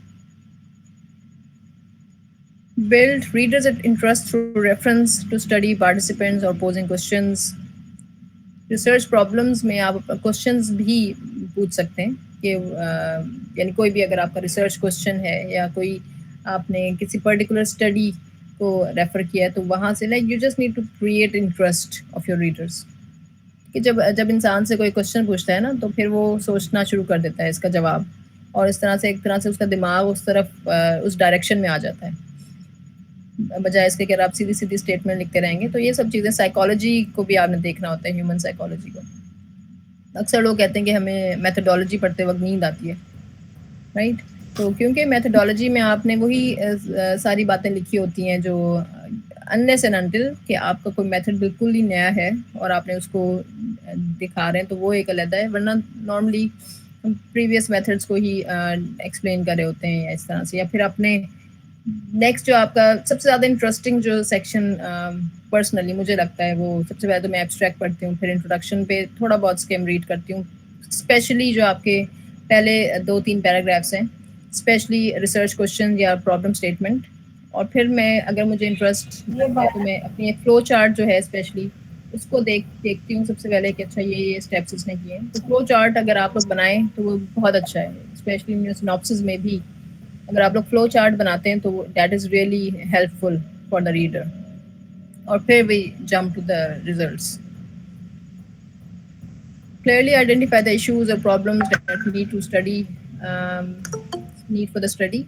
Build readers' interest through reference to study participants or posing questions. Research problems में आप क्वेश्चंस भी पूछ सकते हैं कि यानी कोई भी अगर आपका रिसर्च क्वेश्चन है या कोई आपने किसी पर्टिकुलर स्टडी को रेफर किया है तो वहाँ से like you just need to create interest of your readers. कि जब इंसान से कोई क्वेश्चन पूछता है ना तो फिर वो सोचना शुरू कर देता है इसका जवाब, और इस तरह से एक तरह से उसका दिमाग उस तरफ उस डायरेक्शन में आ जाता है, बजाय इसके कि आप सीधी सीधी स्टेटमेंट लिखते रहेंगे। तो ये सब चीज़ें साइकोलॉजी को भी आपने देखना होता है, ह्यूमन साइकोलॉजी को। अक्सर लोग कहते हैं कि हमें मेथडोलॉजी पढ़ते वक्त नींद आती है, राइट, तो क्योंकि मेथडोलॉजी में आपने वही सारी बातें लिखी होती हैं जो अनलेस एंड अनटिल कि आपका कोई मेथड बिल्कुल ही नया है और आपने उसको दिखा रहे हैं तो वो एक अलग है, वरना नॉर्मली प्रीवियस मेथड्स को ही एक्सप्लेन कर रहे होते हैं या इस तरह से। या फिर अपने नेक्स्ट जो आपका सबसे ज़्यादा इंटरेस्टिंग जो सेक्शन पर्सनली मुझे लगता है, वो सबसे पहले तो मैं एब्स्ट्रैक्ट पढ़ती हूँ, फिर इंट्रोडक्शन पे थोड़ा बहुत स्किम रीड करती हूँ, स्पेशली जो आपके पहले 2-3 पैराग्राफ्स हैं, स्पेशली रिसर्च क्वेश्चन या प्रॉब्लम स्टेटमेंट। और फिर मैं अगर मुझे इंटरेस्ट है तो मैं अपनी एक फ्लो चार्ट जो है स्पेशली उसको देखती हूँ सबसे पहले कि अच्छा ये स्टेप्स इसने किए हैं। तो फ्लो चार्ट अगर आप लोग बनाएं तो वो बहुत अच्छा है, स्पेशली सिनॉप्सिस में भी अगर आप लोग फ्लो चार्ट बनाते हैं तो that is really helpful for the reader. और फिर we jump to the results. Clearly identify the issues or problems that need to study, need for the study.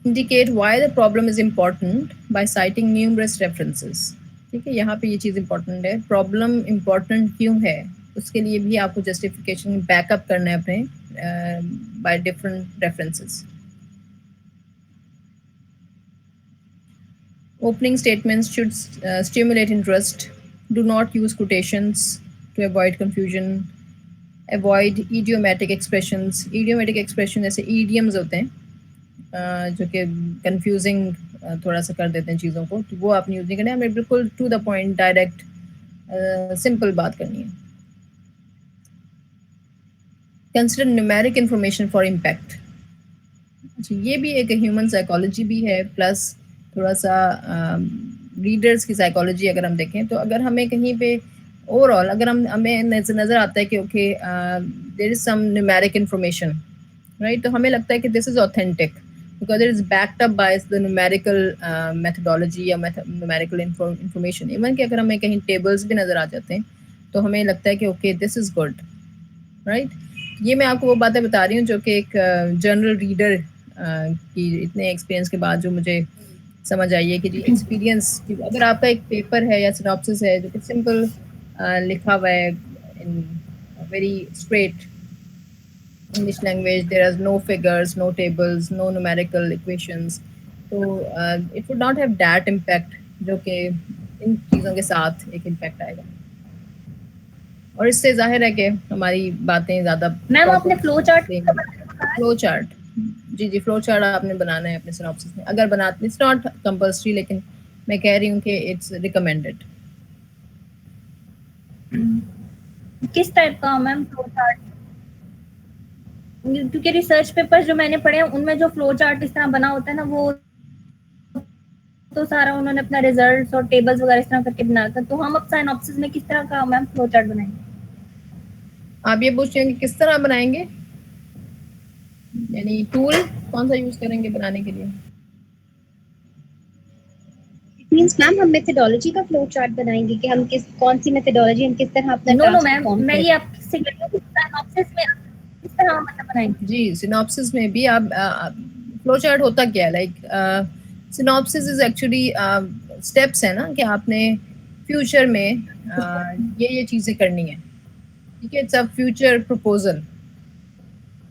Indicate why the problem is important by citing numerous references. ठीक है, यहाँ पे ये चीज़ important है, problem important क्यों है उसके लिए भी आपको जस्टिफिकेशन बैकअप करना है अपने by different references. Opening statements should stimulate interest. Do not use quotations to avoid confusion. Avoid idiomatic expressions. Idiomatic expression जैसे idioms होते हैं जो कि कंफ्यूजिंग थोड़ा सा कर देते हैं चीज़ों को, तो वो आपने यूज़ नहीं करना है. हमें बिल्कुल to the point direct simple बात करनी है. Consider numeric information for impact. अच्छा, ये भी एक ह्यूमन साइकोलॉजी भी है प्लस थोड़ा सा रीडर्स की साइकोलॉजी अगर हम देखें तो अगर हमें कहीं पे ओवरऑल अगर हमें नज़र आता है कि okay there is some numeric information, right, तो हमें लगता है कि this is authentic because it is backed up by the numerical methodology या numerical information. इवन कि अगर हमें कहीं tables भी नज़र आ जाते हैं तो हमें लगता है कि okay this is good, right. ये मैं आपको वो बातें बता रही हूँ जो कि एक जनरल रीडर की इतने एक्सपीरियंस के बाद जो मुझे समझ आई है कि जी एक्सपीरियंस, अगर आपका एक पेपर है या सिनॉप्सिस है जो कि सिंपल लिखा हुआ है in very straight English language, there are no figures, no tables, no numerical equations, तो it would not have that impact जो कि इन चीज़ों के साथ एक impact आएगा. और इससे जाहिर है कि हमारी बातें ज़्यादा. मैम आपने फ्लो चार्ट जी फ्लो चार्ट आपने बनाना है अपने सिनॉप्सिस में. अगर बनाते इट्स नॉट कंपल्सरी, लेकिन मैं कह रही हूँ कि इट्स रिकमेंडेड. किस टाइप का मैम फ्लो चार्ट? क्योंकि रिसर्च पेपर्स जो मैंने पढ़े हैं उनमें जो फ्लो चार्ट इस तरह बना होता है ना, वो तो सारा उन्होंने अपना रिजल्ट्स और टेबल्स वगैरह इस तरह करके बनाया था. तो हम अब सिनॉप्सिस में किस तरह का मैम फ्लो चार्ट बनाएंगे? आप ये पूछ रहे हैं कि किस तरह बनाएंगे, यानी टूल कौन सा यूज करेंगे बनाने के लिए? मींस मैम हम मेथोडोलॉजी का फ्लो चार्ट बनाएंगे कि हम कौन सी मेथोडोलॉजी हम किस तरह अपना नो मैम, मैं ये आपसे कह रही हूं कि सिनॉप्सिस में किस तरह मतलब बनाएंगे. जी सिनॉप्सिस में भी आप फ्लो चार्ट होता क्या है, like synopsis is actually steps है ना कि आपने फ्यूचर में ये चीज़ें करनी है, ठीक है. It's a future proposal,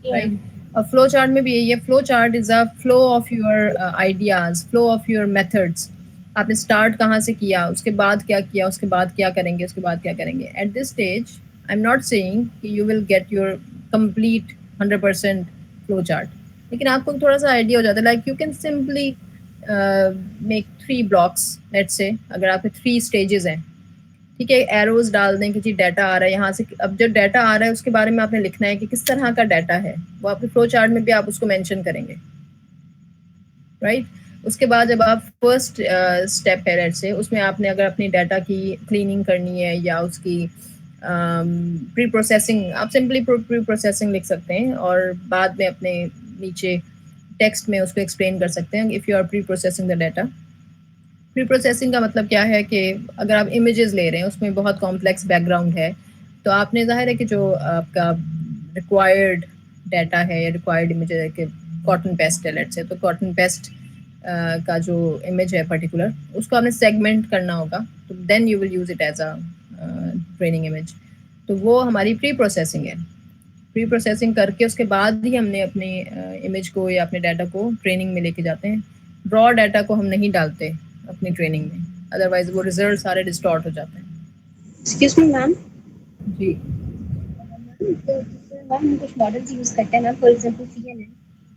right. और फ्लो चार्ट में भी यही है. Flow chart is a flow of your ideas, flow of your methods. आपने स्टार्ट कहाँ से किया, उसके बाद क्या किया, उसके बाद क्या करेंगे, उसके बाद क्या करेंगे. At this stage I am not saying कि you will get your complete 100% flow chart, लेकिन आपको थोड़ा सा आइडिया हो जाता है. Like you can simply make 3 blocks, let's say अगर आपके 3 स्टेजेस हैं, ठीक है. एरोज डाल दें कि जी डाटा आ रहा है यहाँ से. अब जो डाटा आ रहा है उसके बारे में आपने लिखना है कि किस तरह का डाटा है, वो आपके फ्लो चार्ट में भी आप उसको मेंशन करेंगे, राइट. उसके बाद जब आप फर्स्ट स्टेप है लेट्स से, उसमें आपने अगर अपनी डाटा की क्लीनिंग करनी है या उसकी प्री प्रोसेसिंग, आप सिंपली प्री प्रोसेसिंग लिख सकते हैं और बाद में अपने नीचे टेक्स्ट में उसको एक्सप्लेन कर सकते हैं if you are pre processing the data. Pre processing का मतलब क्या है कि अगर आप इमेजेस ले रहे हैं उसमें बहुत कॉम्प्लेक्स बैकग्राउंड है, तो आपने जाहिर है कि जो आपका रिक्वायर्ड डाटा है या रिक्वायर्ड इमेज है कि कॉटन पेस्ट है लेट्स से, तो कॉटन पेस्ट का जो इमेज है पर्टिकुलर उसको आपने सेगमेंट करना होगा, तो then you will use it as a training image. तो वो हमारी प्री प्रोसेसिंग है. प्री प्रोसेसिंग करके उसके बाद ही हमने अपने इमेज को या अपने डाटा को ट्रेनिंग में लेके जाते हैं. रॉ डाटा को हम नहीं डालते अपनी ट्रेनिंग में, अदरवाइज वो रिजल्ट सारे डिस्टॉर्ट हो जाते हैं. Excuse me ma'am. जी मैम हम कुछ मॉडल्स यूज करते हैं ma'am, for example CNN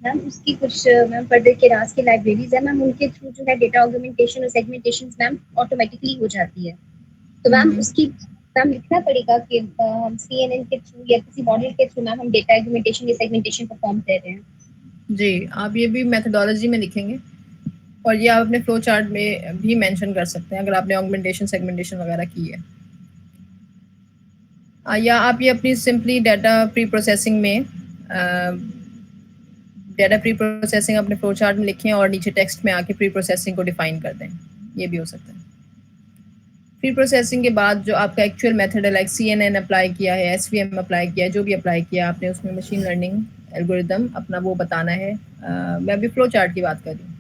ma'am, उसकी कुछ मैम पर्दे के राज की लाइब्रेरीज है मैम, उनके थ्रू जो है डेटा ऑगमेंटेशन और सेगमेंटेशन मैम ऑटोमेटिकली हो जाती है. तो मैम उसकी मैम लिखना पड़ेगा कि हम CNN के थ्रू या किसी मॉडल के थ्रू मैम हम डेटा ऑगमेंटेशन या सेगमेंटेशन परफॉर्म कर रहे हैं. जी आप ये भी मेथोडोलॉजी में लिखेंगे और ये आप अपने फ्लो चार्ट में भी मेंशन कर सकते हैं अगर आपने ऑगमेंटेशन सेगमेंटेशन वगैरह की है. या आप ये अपनी सिंपली डाटा प्री प्रोसेसिंग में डाटा प्री प्रोसेसिंग अपने फ्लो चार्ट में लिखें और नीचे टेक्स्ट में आके प्री प्रोसेसिंग को डिफाइन कर दें, ये भी हो सकता है। प्री प्रोसेसिंग के बाद जो आपका एक्चुअल मेथड है, लाइक CNN अप्लाई किया है, SVM अप्लाई किया है, जो भी अप्लाई किया आपने, उसमें मशीन लर्निंग एल्गोरिदम अपना वो बताना है। मैं अभी फ्लो चार्ट की बात कर रही हूँ,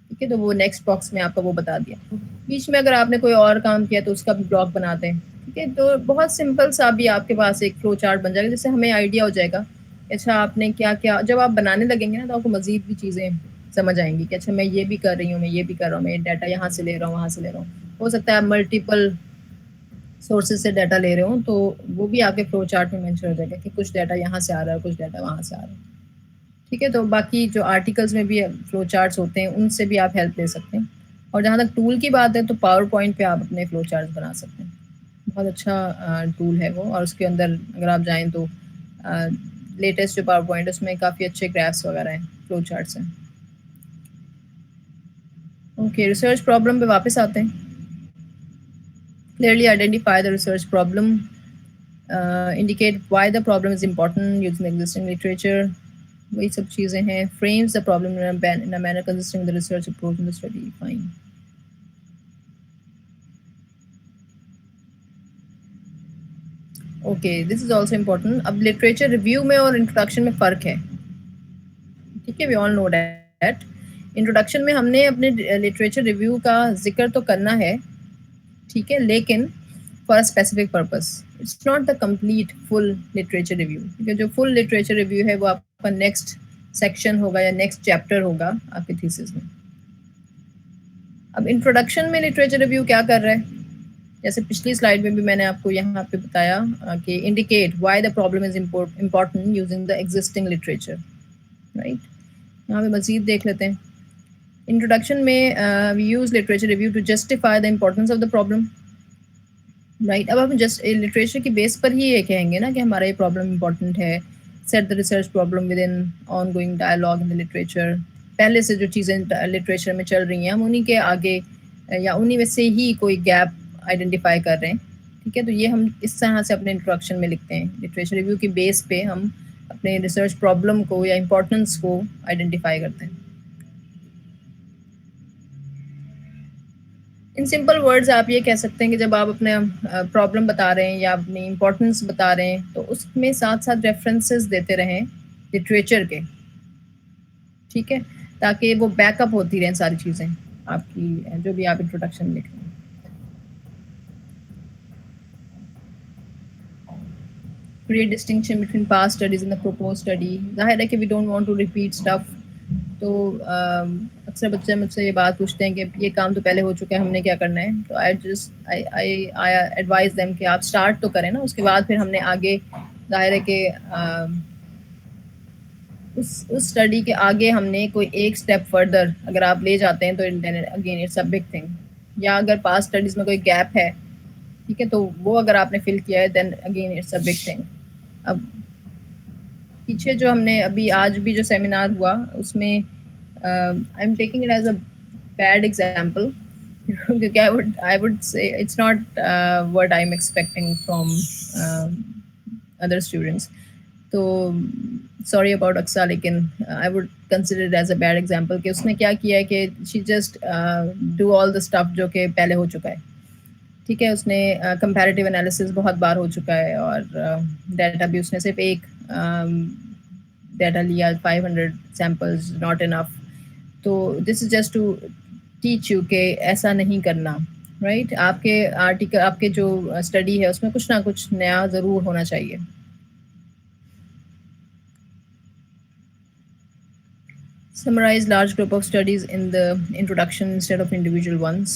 ठीक है, तो वो नेक्स्ट बॉक्स में आपका वो बता दिया। बीच में अगर आपने कोई और काम किया तो उसका भी ब्लॉक बनाते हैं, ठीक है। तो बहुत सिंपल सा भी आपके पास एक फ्लो चार्ट बन जाएगा, जिससे हमें आइडिया हो जाएगा अच्छा आपने क्या क्या, जब आप बनाने लगेंगे ना तो आपको मज़ीद भी चीज़ें समझ आएंगी कि अच्छा मैं ये भी कर रही हूँ, मैं ये भी कर रहा हूँ, मैं डाटा यहाँ से ले रहा हूँ, वहाँ से ले रहा हूँ। हो सकता है आप मल्टीपल सोर्सेज से डाटा ले रहे हो, तो वो भी आपके फ्लो चार्ट में मेंशन हो जाएगा कि कुछ डाटा यहाँ से आ रहा है, कुछ डाटा वहाँ से आ रहा है, ठीक है। तो बाकी जो आर्टिकल्स में भी फ्लो चार्ट्स होते हैं उनसे भी आप हेल्प ले सकते हैं। और जहाँ तक टूल की बात है तो पावर पॉइंट पे आप अपने फ्लो चार्ट्स बना सकते हैं, बहुत अच्छा टूल है वो। और उसके अंदर अगर आप जाएँ तो लेटेस्ट जो पावर पॉइंट है उसमें काफ़ी अच्छे ग्राफ्स वगैरह हैं, फ्लो चार्ट्स हैं। ओके, रिसर्च प्रॉब्लम पे वापस आते हैं। Clearly identify the research problem, indicate why the problem is important using the existing literature, वही सब चीज़ें हैं। frames the problem in a manner consistent with the research approach in the study, fine. Okay, this is also important. अब literature review में और introduction में फ़र्क है, ठीक है, we all know that. introduction में हमने अपने literature review का जिक्र तो करना है, ठीक है, लेकिन for a specific purpose. It's not the complete full literature review, क्योंकि जो full literature review है वो आपका next section होगा या next chapter होगा आपके thesis में। अब introduction में literature review क्या कर रहा है, जैसे पिछली स्लाइड में भी मैंने आपको यहाँ पे बताया कि indicate why the problem is important using the existing literature, right? यहाँ पे मज़ीद देख लेते हैं। Introduction में we use literature review to justify the importance of the problem. Right, अब हम जस्ट लिटरेचर की बेस पर ही ये कहेंगे ना कि हमारा ये प्रॉब्लम इंपॉर्टेंट है। Set the research problem within ongoing dialogue in the literature, पहले से जो चीज़ें लिटरेचर में चल रही हैं हम उन्हीं के आगे या उन्हीं में से ही कोई गैप आइडेंटिफाई कर रहे हैं, ठीक है। तो ये हम इस तरह से अपने इंट्रोडक्शन में लिखते हैं। लिटरेचर रिव्यू की बेस पे हम अपने रिसर्च प्रॉब्लम को या इम्पोर्टेंस को आइडेंटिफाई करते हैं। इन सिंपल वर्ड्स आप ये कह सकते हैं कि जब आप अपने प्रॉब्लम बता रहे हैं या अपनी इम्पोर्टेंस बता रहे हैं तो उसमें साथ साथ रेफरेंसेस देते रहें लिटरेचर के, ठीक है, ताकि वो बैकअप होती रहें सारी चीज़ें आपकी जो भी आप इंट्रोडक्शन में लिख रहे हैं। Create distinction between past studies and the propose study. जाहिर है कि we don't want to repeat stuff, तो अक्सर बच्चे मुझसे ये बात पूछते हैं कि ये काम तो पहले हो चुका है, हमने क्या करना है। तो आई एडवाइज देम कि आप स्टार्ट तो करें ना, उसके बाद फिर हमने आगे जाहिर है कि उस स्टडी के आगे हमने कोई एक स्टेप फर्दर अगर आप ले जाते हैं तो again it's a big thing. या अगर पास्ट स्टडीज़ में कोई गैप है, ठीक है, तो वो अगर आपने फिल किया है then again it's a big thing. अब पीछे जो हमने अभी आज भी जो सेमिनार हुआ उसमें I am taking it as a bad example क्योंकि I would say it's not what I am expecting from other students. तो सॉरी अबाउट अक्सा, लेकिन I would consider it as a bad example कि उसने क्या किया है कि she just do all the stuff जो कि पहले हो चुका है, ठीक है। उसने कंपैरेटिव एनालिसिस बहुत बार हो चुका है और डाटा भी उसने सिर्फ एक डाटा लिया, 500 सैम्पल्स नॉट इनफ। तो this is just to teach you कि ऐसा नहीं करना, राइट। आपके आर्टिकल, आपके जो स्टडी है उसमें कुछ ना कुछ नया ज़रूर होना चाहिए। Summarize large group of studies in the introduction instead of individual ones.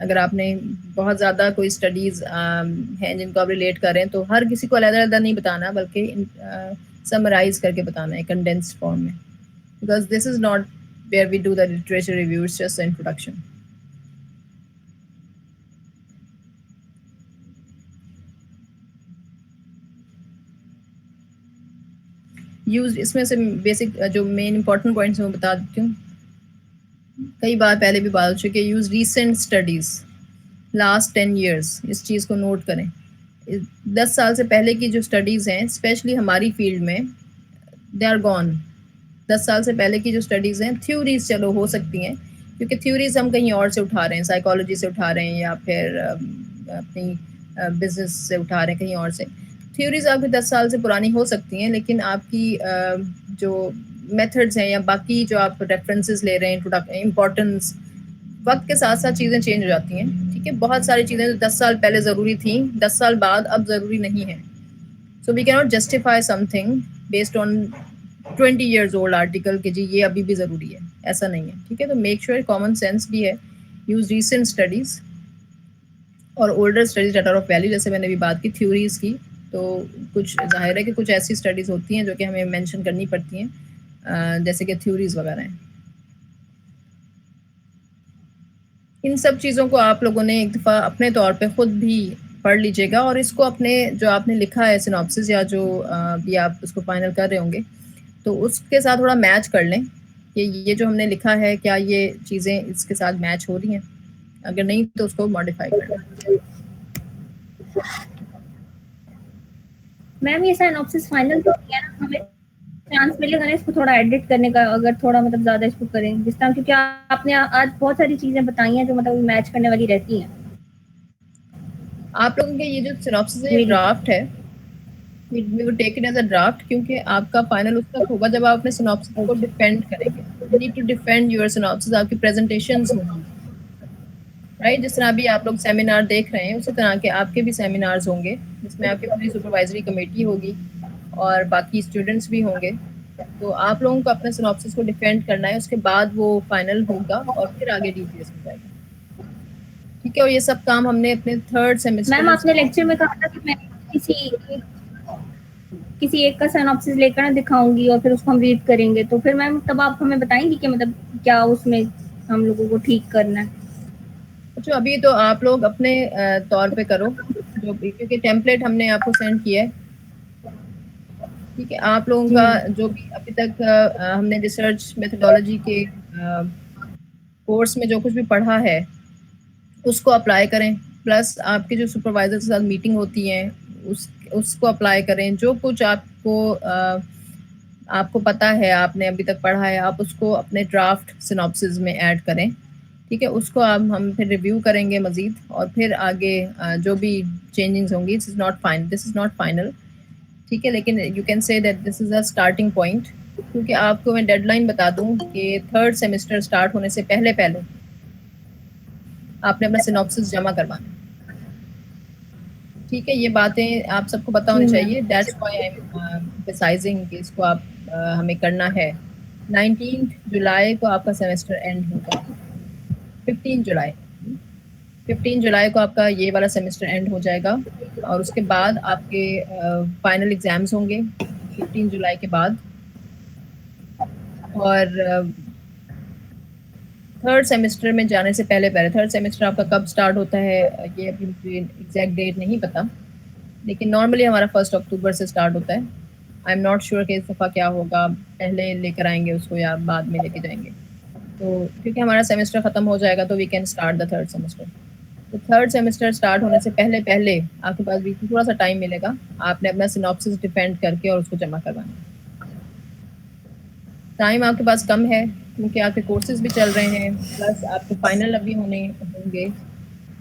अगर आपने बहुत ज़्यादा कोई स्टडीज़ हैं जिनको आप रिलेट कर रहे हैं तो हर किसी को अलग-अलग नहीं बताना, बल्कि समराइज करके बताना है कंडेंस्ड फॉर्म में, because this is not where we do the literature review, it's just the introduction. Use, इसमें से बेसिक जो मेन इंपॉर्टेंट पॉइंट्स मैं बता देती हूँ, कई बार पहले भी बात हो चुकी है। Use recent studies last 10 years, इस चीज़ को नोट करें। 10 साल से पहले की जो स्टडीज़ हैं स्पेशली हमारी फील्ड में, दे आर गॉन, 10 साल से पहले की जो स्टडीज़ हैं, थ्योरीज चलो हो सकती हैं, क्योंकि थ्योरीज हम कहीं और से उठा रहे हैं, साइकोलॉजी से उठा रहे हैं या फिर अपनी बिजनेस से उठा रहे हैं कहीं और से। थ्योरीज आपकी 10 साल से पुरानी हो सकती हैं, लेकिन आपकी जो मेथड्स हैं या बाकी जो आप रेफरेंसेस ले रहे हैं, इम्पोर्टेंस, वक्त के साथ साथ चीज़ें चेंज हो जाती हैं। ठीक है, बहुत सारी चीज़ें जो 10 साल पहले ज़रूरी थी, 10 साल बाद अब ज़रूरी नहीं है। So we can not justify something based on 20 years old article कि जी ये अभी भी ज़रूरी है, ऐसा नहीं है। ठीक है, तो मेक श्योर कॉमन सेंस भी है, यूज़ रीसेंट स्टडीज़ और older studies that are of value. जैसे मैंने अभी बात की थ्योरीज की, तो कुछ ज़ाहिर है कि कुछ ऐसी स्टडीज़ होती हैं जो कि हमें मेंशन करनी पड़ती हैं, जैसे कि थ्योरीज वगैरह हैं। इन सब चीज़ों को आप लोगों ने एक दफ़ा अपने तौर पे ख़ुद भी पढ़ लीजिएगा और इसको अपने जो आपने लिखा है सिनॉप्सिस या जो भी आप उसको फाइनल कर रहे होंगे, तो उसके साथ थोड़ा मैच कर लें कि ये जो हमने लिखा है क्या ये चीज़ें इसके साथ मैच हो रही हैं। अगर नहीं तो उसको मॉडिफाई कर लें। मैम ये सिनॉप्सिस फाइनल तो किया ना, हमें चांस मिलेगा ना इसको थोड़ा एडिट करने का, अगर थोड़ा मतलब ज़्यादा इसको करें जिस तरह, क्योंकि आपने आज बहुत सारी चीज़ें बताई हैं जो मतलब मैच करने वाली रहती हैं। आप लोगों के ये जो सिनॉप्सिस है, जी। ड्राफ्ट है, we would take it as a draft, क्योंकि आपका फाइनल उस तक होगा जब आप अपने सिनॉप्सिस को डिफेंड करेंगे। You need to defend your synopsis, आपकी प्रेजेंटेशंस होंगी, राइट? जिस तरह अभी आप लोग सेमिनार देख रहे हैं, उसी तरह के आपके भी सेमिनार्स होंगे, जिसमें आपकी पूरी सुपरवाइजरी कमेटी होगी और बाकी स्टूडेंट्स भी होंगे। तो आप लोगों को अपने सिनॉप्सिस को डिफेंड करना है, उसके बाद वो फाइनल होगा और फिर आगे डीपीएस हो जाएगा। ठीक है, और ये सब काम हमने अपने थर्ड सेमेस्टर मैम आपने लेक्चर में कहा था कि मैं किसी एक का सिनॉप्सिस लेकर ना दिखाऊंगी और फिर उसको हम रीड करेंगे, तो फिर मैम तब आप हमें बताएंगी कि मतलब क्या उसमें हम लोगों को ठीक करना है। अच्छा, अभी तो आप लोग अपने तौर पे करो, जो क्योंकि टेम्पलेट हमने आपको सेंड किया है। ठीक है, आप लोगों का जो भी अभी तक हमने रिसर्च मेथोडोलॉजी के कोर्स में जो कुछ भी पढ़ा है उसको अप्लाई करें, प्लस आपके जो सुपरवाइजर के साथ मीटिंग होती है उसको अप्लाई करें। जो कुछ आपको पता है, आपने अभी तक पढ़ा है, आप उसको अपने ड्राफ्ट सिनॉप्सिस में ऐड करें। ठीक है, उसको हम फिर रिव्यू करेंगे मज़ीद और फिर आगे जो भी चेंजिंग्स होंगी, दिस इज़ नॉट फाइनल। ठीक है, लेकिन you can say that this is a starting point, क्योंकि आपको मैं डेडलाइन बता दूं कि थर्ड सेमेस्टर स्टार्ट होने से पहले पहले आपने अपना सिनॉप्सिस जमा करवाना। ठीक है, ये बातें आप सबको पता होनी चाहिए। That's why I am emphasising कि इसको आप हमें करना है। 19 जुलाई को आपका सेमेस्टर एंड होगा, 15 जुलाई 15 जुलाई को आपका ये वाला सेमेस्टर एंड हो जाएगा और उसके बाद आपके फाइनल एग्ज़ाम्स होंगे 15 जुलाई के बाद। और थर्ड सेमेस्टर में जाने से पहले पहले, थर्ड सेमेस्टर आपका कब स्टार्ट होता है ये अभी मुझे एग्जैक्ट डेट नहीं पता, लेकिन नॉर्मली हमारा 1 अक्टूबर से स्टार्ट होता है। आई एम नॉट श्योर कि इस दफ़ा क्या होगा, पहले लेकर आएंगे उसको या बाद में लेके जाएंगे। तो क्योंकि हमारा सेमेस्टर ख़त्म हो जाएगा तो we can start the third semester. तो थर्ड सेमेस्टर स्टार्ट होने से पहले पहले आपके पास भी थोड़ा सा टाइम मिलेगा, आपने अपना सिनॉप्सिस डिफेंड करके और उसको जमा करवाना है। टाइम आपके पास कम है क्योंकि आपके कोर्सेज भी चल रहे हैं, प्लस आपके फाइनल अभी होंगे,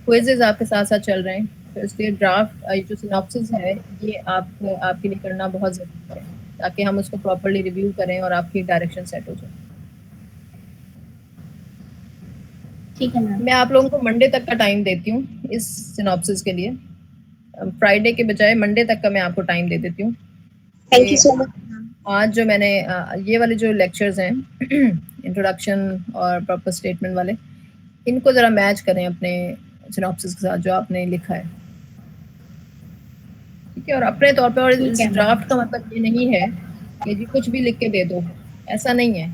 क्विज़ेज आपके साथ साथ चल रहे हैं। तो इसलिए ड्राफ्ट जो सिनॉप्सिस है ये आपके लिए करना बहुत ज़रूरी है, ताकि हम उसको प्रॉपर्ली रिव्यू करें और आपकी डायरेक्शन सेट हो जाए। ठीक है मैम। मैं आप लोगों को मंडे तक का टाइम देती हूँ इस सिनॉप्सिस के लिए, फ्राइडे के बजाय मंडे तक का मैं आपको टाइम दे देती हूँ। Thank you so much. आज जो मैंने ये वाले जो लेक्चर्स हैं इंट्रोडक्शन और प्रॉपर स्टेटमेंट वाले, इनको ज़रा मैच करें अपने सिनॉप्सिस के साथ जो आपने लिखा है। ठीक है, और अपने तौर पे, और इस ड्राफ्ट का मतलब ये नहीं है कि जी कुछ भी लिख के दे दो, ऐसा नहीं है।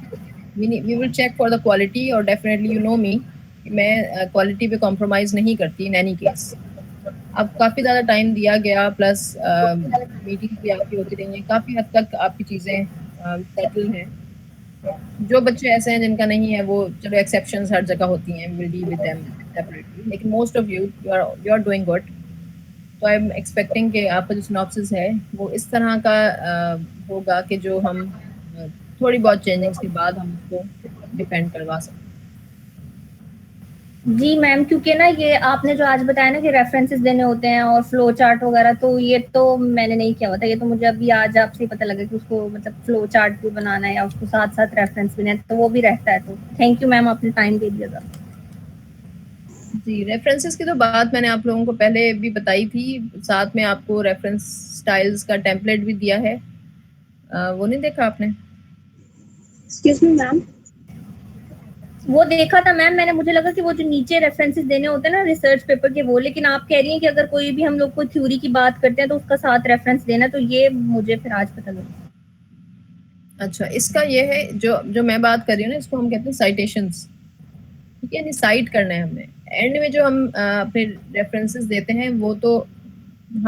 We will check for the quality, और डेफिनेटली यू नो मी, मैं क्वालिटी पे कॉम्प्रोमाइज़ नहीं करती इन एनी केस। अब काफ़ी ज़्यादा टाइम दिया गया, प्लस मीटिंग भी आपकी होती रही हैं, काफ़ी हद तक आपकी चीज़ें सेटल हैं। जो बच्चे ऐसे हैं जिनका नहीं है, वो चलो एक्सेप्शंस हर जगह होती हैं, will deal with them separately, लेकिन most of you are doing good. तो आई एम एक्सपेक्टिंग कि आपका जो सिनॉप्सिस है वो इस तरह का होगा कि जो हम थोड़ी बहुत चेंजिंग्स के बाद हम उसको डिफेंड करवा सकते हैं। जी मैम, क्योंकि ना ये आपने जो आज बताया ना कि रेफरेंसेस देने होते हैं और फ्लो चार्ट वगैरह, तो ये तो मैंने नहीं किया हुआ था। ये तो मुझे अभी आज आपसे पता लगा कि उसको मतलब फ्लो चार्ट भी बनाना है या उसको साथ साथ रेफरेंस भी तो वो भी रहता है। तो थैंक यू मैम, आपने टाइम दे दिया था। जी, रेफरेंसेस की तो बात मैंने आप लोगों को पहले भी बताई थी, साथ में आपको रेफरेंस स्टाइल्स का टेम्पलेट भी दिया है, वो नहीं देखा आपने? एक्सक्यूज मी मैम, वो देखा था मैम मैंने, मुझे लगा कि वो जो नीचे रेफरेंसेस देने होते हैं ना रिसर्च पेपर के, वो, लेकिन आप कह रही हैं कि अगर कोई भी हम लोग कोई थ्योरी की बात करते हैं तो उसका साथ रेफरेंस देना, तो ये मुझे फिर आज पता लगा। अच्छा, इसका ये है जो जो मैं बात कर रही हूँ ना, इसको हम कहते हैं साइटेशंस। ठीक है, यानी साइट करना है हमने। एंड में जो हम अपने रेफरेंसेस देते हैं वो तो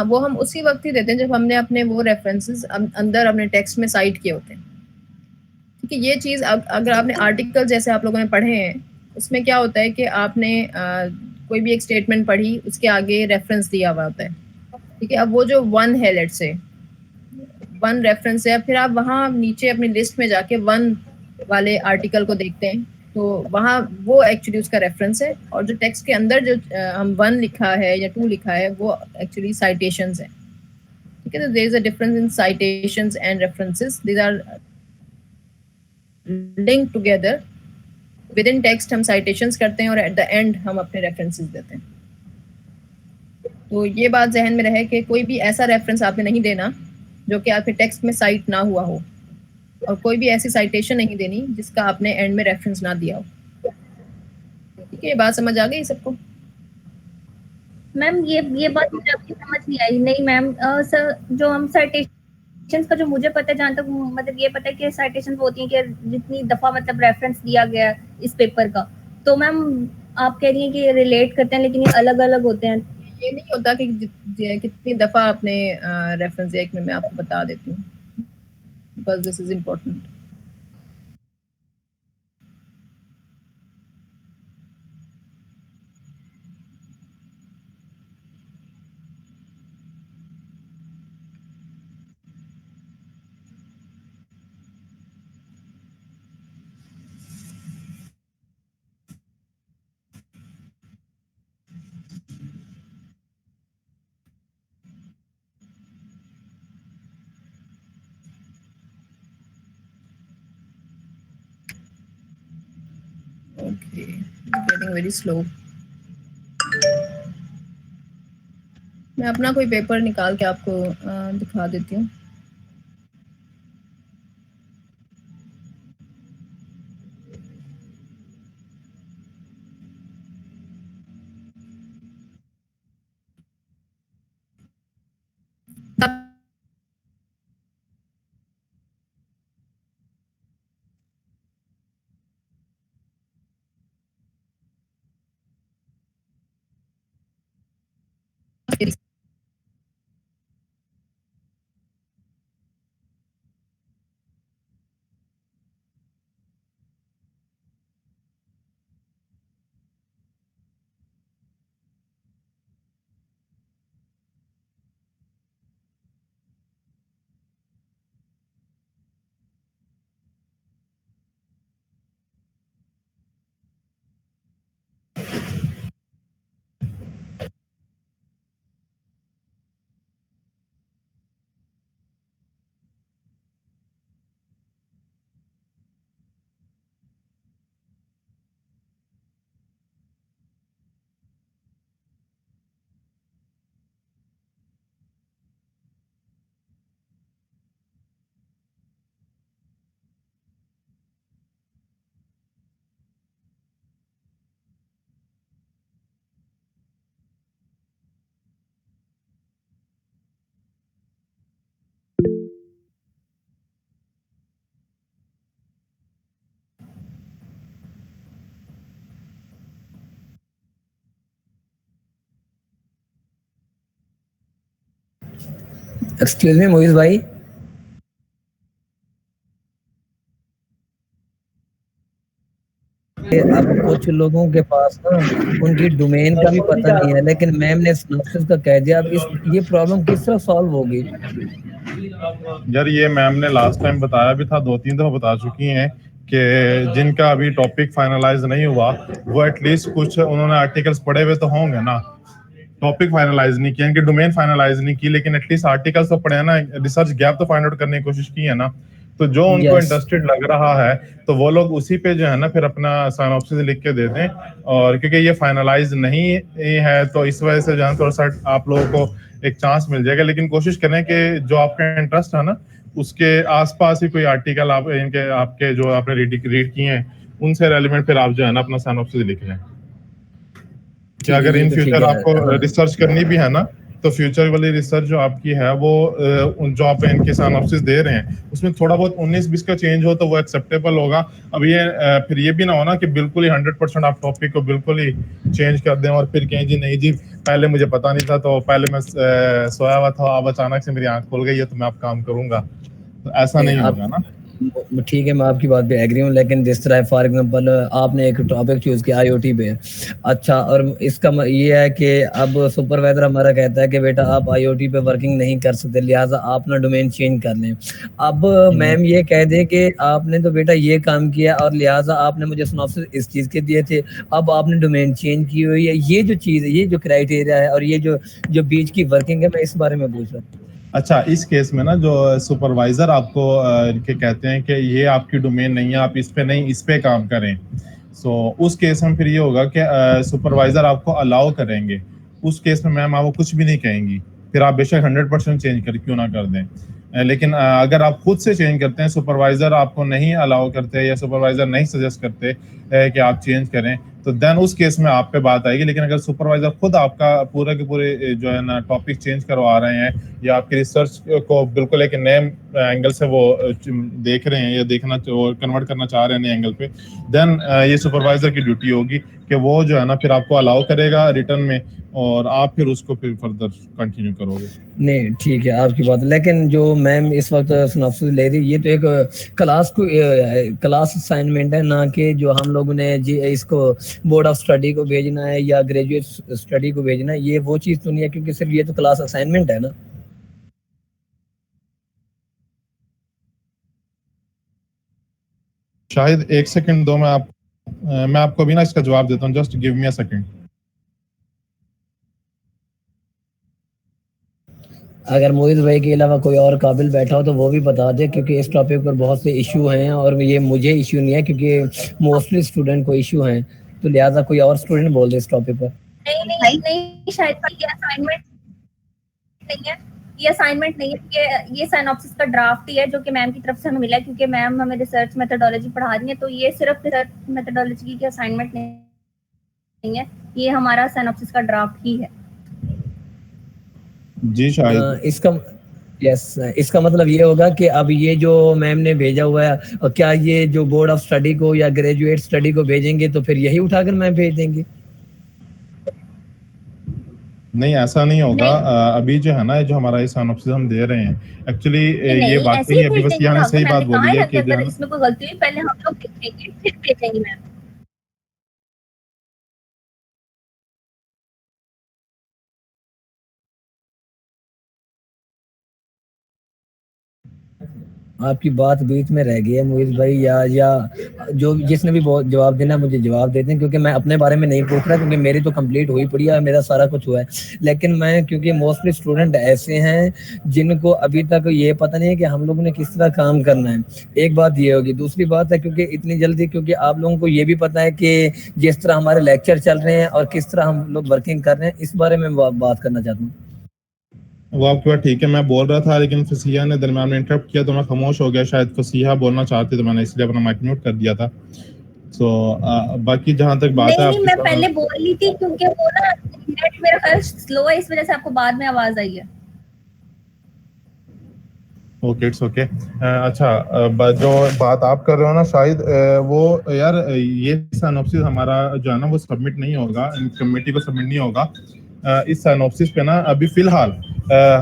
वो हम उसी वक्त ही देते हैं जब हमने अपने वो रेफरेंसेस अंदर अपने टेक्स्ट में साइट किए होते हैं। ठीक है, ये चीज़ अगर आपने आर्टिकल जैसे आप लोगों ने पढ़े हैं, उसमें क्या होता है कि आपने कोई भी एक स्टेटमेंट पढ़ी, उसके आगे रेफरेंस दिया हुआ होता है। ठीक है, अब वो जो वन है, लेट्स से वन रेफरेंस है, फिर आप वहाँ नीचे अपनी लिस्ट में जाके वन वाले आर्टिकल को देखते हैं, तो वहाँ वो एक्चुअली उसका रेफरेंस है, और जो टेक्स्ट के अंदर जो हम वन लिखा है या टू लिखा है वो एक्चुअली साइटेशंस है। ठीक है, तो there is a difference in citations and references, these are link together. Within text हम साइटेशंस करते हैं और एट द एंड हम अपने रेफरेंसेस देते हैं। तो ये बात जहन में रहे कि कोई भी ऐसा रेफरेंस आपने नहीं देना जो कि आपके टेक्स्ट में साइट ना हुआ हो, और कोई भी ऐसी साइटेशन नहीं देनी जिसका आपने एंड में रेफरेंस ना दिया हो। ठीक है, ये बात समझ आ गई सबको? मैम ये बात मुझे आपकी समझ नहीं आई। नहीं मैम, सर जो हम साइटेशंस का जो मुझे पता है, जहाँ तक मतलब ये पता है कि साइटेशंस होती हैं कि जितनी दफा मतलब रेफरेंस दिया गया इस पेपर का, तो मैम आप कह रही हैं कि रिलेट करते हैं लेकिन ये अलग अलग होते हैं। ये नहीं होता कि कितनी दफ़ा आपने रेफरेंस दिया, एक मिनट में आपको बता देती हूँ, because this is important. Okay, getting very slow. मैं अपना कोई पेपर निकाल के आपको दिखा देती हूँ। एक्सक्यूज मी मोहित भाई, अब कुछ लोगों के पास ना उनकी डोमेन का भी पता नहीं है, लेकिन मैम ने सिनॉप्सिस का कह दिया। अब ये प्रॉब्लम किस तरह सॉल्व होगी? यार ये मैम ने लास्ट टाइम बताया भी था, 2-3 दफा बता चुकी हैं कि जिनका अभी टॉपिक फाइनलाइज नहीं हुआ वो एटलीस्ट कुछ उन्होंने आर्टिकल्स पढ़े हुए तो होंगे ना। टॉपिक फाइनलाइज नहीं किया, इनकी डोमेन फाइनलाइज नहीं की, लेकिन एटलीस्ट आर्टिकल्स तो पढ़े हैं ना, रिसर्च गैप तो फाइंड आउट करने की कोशिश की है ना। तो जो उनको इंटरेस्टेड लग रहा है तो वो लोग उसी पे जो है ना फिर अपना सिनॉप्सिस लिख के दे दें। और क्योंकि ये फाइनलाइज नहीं है तो इस वजह से जो है थोड़ा सा आप लोगों को एक चांस मिल जाएगा, लेकिन कोशिश करें कि जो आपका इंटरेस्ट है ना उसके आसपास ही कोई आर्टिकल आप इनके आपके जो आपने रीड किए हैं उनसे रेलिवेंट फिर आप जो है ना अपना सिनॉप्सिस लिख लें। कि अगर इन फ्यूचर आपको रिसर्च करनी भी है ना तो फ्यूचर वाली रिसर्च जो आपकी है वो जो आप इनके सिनॉप्सिस दे रहे हैं उसमें थोड़ा बहुत 19-20 का चेंज हो तो वो एक्सेप्टेबल होगा। अब ये फिर ये भी ना हो ना कि बिल्कुल ही 100% आप टॉपिक को बिल्कुल ही चेंज कर दें और फिर कहें जी नहीं जी पहले मुझे पता नहीं था, तो पहले मैं सोया हुआ था, अब अचानक से मेरी आंख खुल गई है तो मैं अब काम करूंगा, तो ऐसा नहीं होगा ना। ठीक है, मैं आपकी बात पे एग्री हूँ, लेकिन जिस तरह फॉर एग्जांपल आपने एक टॉपिक चूज किया IoT पे, अच्छा, और इसका ये है कि अब सुपरवाइजर हमारा कहता है कि बेटा आप IoT पे वर्किंग नहीं कर सकते, लिहाजा आप ना डोमेन चेंज कर लें। अब मैम ये कह दे कि आपने तो बेटा ये काम किया और लिहाजा आपने मुझे सिनॉप्सिस इस चीज के दिए थे, अब आपने डोमेन चेंज की हुई है। ये जो चीज है, ये जो क्राइटेरिया है और ये जो बीच की वर्किंग है, मैं इस बारे में पूछ रहा हूँ। अच्छा, इस केस में ना जो सुपरवाइजर आपको इनके कहते हैं कि ये आपकी डोमेन नहीं है, आप इस पे नहीं इस पे काम करें, सो उस केस में फिर ये होगा कि सुपरवाइजर आपको अलाउ करेंगे। उस केस में मैम आपको कुछ भी नहीं कहेंगी, फिर आप बेशक 100% चेंज कर क्यों ना कर दें। लेकिन अगर आप खुद से चेंज करते हैं, सुपरवाइजर आपको नहीं अलाउ करते या सुपरवाइजर नहीं सजेस्ट करते कि आप चेंज करें, तो देन उस केस में आप पे बात आएगी। लेकिन अगर सुपरवाइजर खुद आपका पूरे के पूरे जो है ना टॉपिक चेंज करवा रहे हैं या आपकी रिसर्च को बिल्कुल एक नए एंगल से वो देख रहे हैं या देखना कन्वर्ट करना चाह रहे हैं नए एंगल पे, देन ये सुपरवाइजर की ड्यूटी होगी कि वो जो है ना फिर आपको अलाउ करेगा रिटर्न में और आप फिर उसको फिर फर्दर कंटिन्यू करोगे। नहीं ठीक है आपकी बात, लेकिन जो मैम इस वक्त सिनॉप्सिस ले रही, ये तो एक क्लास असाइनमेंट है ना, कि जो हम लोगों ने इसको बोर्ड ऑफ स्टडी को भेजना है या ग्रेजुएट स्टडी को भेजना है, ये वो चीज तो नहीं है, क्योंकि सिर्फ ये तो क्लास असाइनमेंट है ना। शायद एक सेकंड दो, मैं आपको भी ना इसका जवाब देता हूँ, just give me a second. अगर मोहित भाई के अलावा कोई और काबिल बैठा हो तो वो भी बता दे, क्योंकि इस टॉपिक पर बहुत से इशू हैं और ये मुझे इशू नहीं है, क्योंकि मोस्टली स्टूडेंट को इशू हैं, तो लिहाजा कोई और स्टूडेंट बोल दे इस टॉपिक पर। नहीं शायद ये असाइनमेंट नहीं है, ये असाइनमेंट नहीं है, ये सिनॉप्सिस का ड्राफ्ट ही है जो कि मैम की तरफ से हमें मिला है, क्योंकि मैम हमें रिसर्च मेथोडोलॉजी पढ़ा रही है, तो ये सिर्फ रिसर्च मेथोडोलॉजी की असाइनमेंट नहीं है, ये हमारा सिनॉप्सिस का ड्राफ्ट ही है। जी शायद इसका मतलब ये होगा कि अब ये जो मैम ने भेजा हुआ है, क्या ये जो बोर्ड ऑफ स्टडी को या ग्रेजुएट स्टडी को भेजेंगे तो फिर यही उठाकर मैम भेज देंगे? नहीं, ऐसा नहीं होगा। अभी जो है ना जो हमारा ये सिनॉप्सिस हम दे रहे हैं, एक्चुअली ये वाकई अभी बस यहाँ सही बात बोली है कि इसमें कोई गलती हुई पहले हम लोग देखेंगे फिर भेजेंगे मैम। आपकी बात बीच में रह गई है मोहित भाई, या जो जिसने भी जवाब देना मुझे जवाब देते हैं, क्योंकि मैं अपने बारे में नहीं पूछ रहा, क्योंकि मेरी तो कंप्लीट हुई पड़ी है, मेरा सारा कुछ हुआ है, लेकिन मैं क्योंकि मोस्टली स्टूडेंट ऐसे हैं जिनको अभी तक ये पता नहीं है कि हम लोगों ने किस तरह काम करना है। एक बात ये होगी, दूसरी बात है क्योंकि इतनी जल्दी, क्योंकि आप लोगों को ये भी पता है कि जिस तरह हमारे लेक्चर चल रहे हैं और किस तरह हम लोग वर्किंग कर रहे हैं, इस बारे में बात करना चाहता हूँ। वो आपकी बात ठीक है, मैं बोल रहा था लेकिन फसीहा ने दरम्यान में इंटरप्ट किया तो मैं खामोश हो गया। शायद फसीहा बोलना चाहती तो मैंने इसलिए अपना माइक म्यूट कर दिया था। सो बाकी जहां तक बात है, मैं पहले बोल रही थी क्योंकि वो ना नेट मेरा ख्याल स्लो है, इस वजह से आपको बाद में आवाज आई है। Okay, it's okay. अच्छा, जो बात आप कर रहे हो ना शायद वो यार ये सिनॉप्सिस हमारा जो है ना वो सबमिट नहीं होगा, कमेटी को सबमिट नहीं होगा। इस सिनॉप्सिस पे ना अभी फिलहाल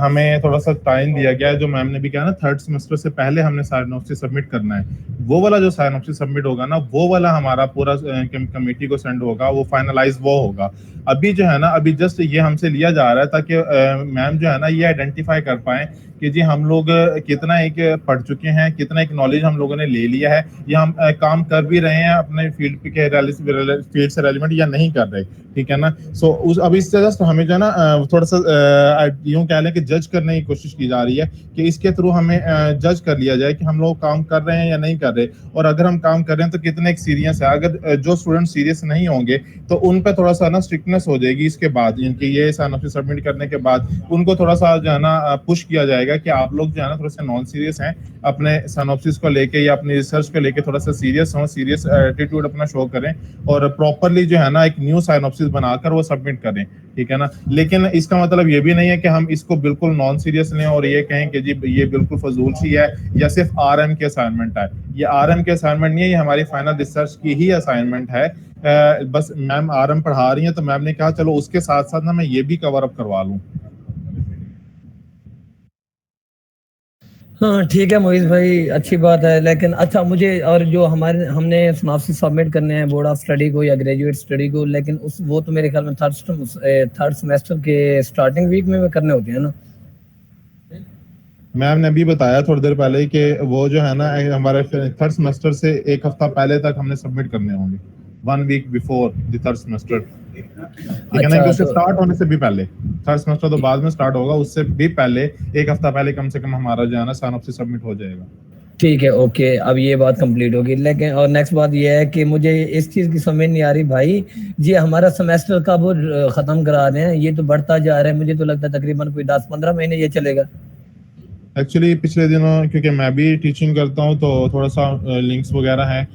हमें थोड़ा सा टाइम दिया गया है, जो मैम ने भी कहा ना, थर्ड सेमेस्टर से पहले हमने साइनॉप्सिस सबमिट करना है। वो वाला जो साइनॉप्सिस सबमिट होगा ना, वो वाला हमारा पूरा कमेटी को सेंड होगा, वो फाइनलाइज वो होगा। अभी जो है ना, अभी जस्ट ये हमसे लिया जा रहा है ताकि मैम जो है ना ये आइडेंटिफाई कर पाए कि जी हम लोग कितना एक पढ़ चुके हैं, कितना एक नॉलेज हम लोगों ने ले लिया है, या हम काम कर भी रहे हैं अपने फील्ड के फील्ड से रेलिवेंट, या नहीं कर रहे, ठीक है ना। सो उस अभी इससे जस्ट हमें जो है ना थोड़ा सा यूं कह लें कि जज करने की कोशिश की जा रही है कि इसके थ्रू हमें जज कर लिया जाए कि हम लोग काम कर रहे हैं या नहीं कर रहे, और अगर हम काम कर रहे हैं तो कितने एक सीरियस है। अगर जो स्टूडेंट सीरियस नहीं होंगे तो उन पे थोड़ा सा ना स्ट्रिक्टनेस हो जाएगी इसके बाद, इनकी ये साइनॉप्सिस सबमिट करने के बाद उनको थोड़ा सा जो है ना पुश किया जाएगा कि आप लोग जो है ना थोड़ा सा नॉन सीरियस हैं, अपने साइनॉप्सिस को लेके या अपनी रिसर्च को लेके थोड़ा सा सीरियस हों, सीरियस एटीट्यूड अपना शो करें, और प्रॉपरली जो है ना एक न्यू साइनॉप्सिस बनाकर वो सबमिट करें, ठीक है ना। लेकिन इसका मतलब ये भी नहीं है कि हम इसको बिल्कुल नॉन सीरियस लें और ये कहें कि जी ये बिल्कुल फजूल सी है या सिर्फ आरएम की असाइनमेंट है। ये आरएम की असाइनमेंट नहीं है, ये हमारी फाइनल रिसर्च की ही असाइनमेंट है। बस मैम आरएम पढ़ा रही हैं तो मैम ने कहा चलो उसके साथ साथ ना मैं ये भी कवर अप करवा लूं। हाँ ठीक है मोइज भाई, अच्छी बात है। लेकिन अच्छा मुझे, और जो हमारे हमने सिनॉप्सिस सबमिट करने हैं बोर्ड ऑफ स्टडी को या ग्रेजुएट स्टडी को, लेकिन उस वो तो मेरे ख्याल में थर्ड सेमेस्टर के स्टार्टिंग वीक में करने होते हैं ना। मैम ने भी बताया थोड़ी देर पहले कि वो जो है ना हमारे थर्ड सेमेस्टर से एक हफ्ता पहले तक हमने सबमिट करने होंगे, 1 week before the third semester, ठीक है ना, कि उससे स्टार्ट होने से भी पहले। थर्ड सेमेस्टर तो बाद में स्टार्ट होगा, उससे भी पहले एक हफ्ता पहले कम से कम हमारा जो है ना साइनॉप्सिस सबमिट हो जाएगा। ठीक है, ओके, अब ये बात कंप्लीट होगी। लेकिन और नेक्स्ट बात ये है कि मुझे इस चीज़ की समझ नहीं आ रही भाई, जी हमारा सेमेस्टर कब ख़त्म करा रहे हैं, ये तो बढ़ता जा रहा है, मुझे तो लगता है तकरीबन कोई 10-15 महीने ये चलेगा। एक्चुअली पिछले दिनों, क्योंकि मैं भी टीचिंग करता हूँ तो थोड़ा सा लिंक्स वगैरह हैं,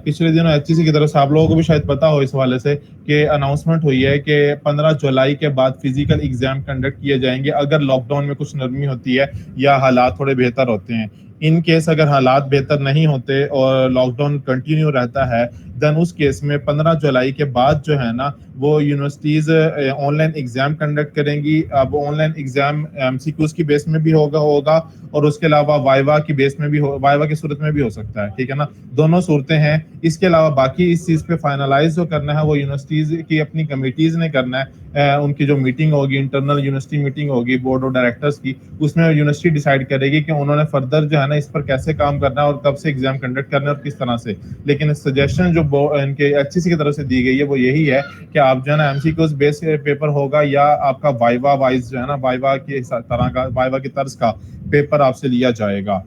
पिछले दिनों एचईसी की तरफ से आप लोगों को भी शायद पता हो इस हवाले से कि अनाउंसमेंट हुई है कि 15 जुलाई के बाद फिजिकल एग्जाम कंडक्ट किए जाएंगे अगर लॉकडाउन में कुछ नरमी होती है या हालात थोड़े बेहतर होते हैं। इन केस अगर हालात बेहतर नहीं होते और लॉकडाउन कंटिन्यू रहता है, देन उस केस में 15 जुलाई के बाद जो है ना वो यूनिवर्सिटीज ऑनलाइन एग्जाम कंडक्ट करेंगी। अब ऑनलाइन एग्जाम एमसीक्यूज की बेस में भी होगा और उसके अलावा वाइवा की बेस में भी वाइवा की सूरत में भी हो सकता है, ठीक है ना, दोनों सूरतें हैं। इसके अलावा बाकी इस चीज पे फाइनलाइज जो करना है वो यूनिवर्सिटीज की अपनी कमेटीज ने करना है। उनकी जो मीटिंग होगी, इंटरनल यूनिवर्सिटी मीटिंग होगी बोर्ड ऑफ डायरेक्टर्स की, उसमें यूनिवर्सिटी डिसाइड करेगी कि उन्होंने फर्दर जो है ना इस पर कैसे काम करना है और कब से एग्जाम कंडक्ट करना है और किस तरह से। लेकिन सजेशन जो इनके एचईसी की तरफ से दी गई है वो यही है कि आप जो है ना एमसीक्यूज बेस पेपर होगा या आपका वाइवा वाइज जो है ना वाइवा की तरह का, वाइवा की तर्ज का पेपर आपसे लिया जाएगा।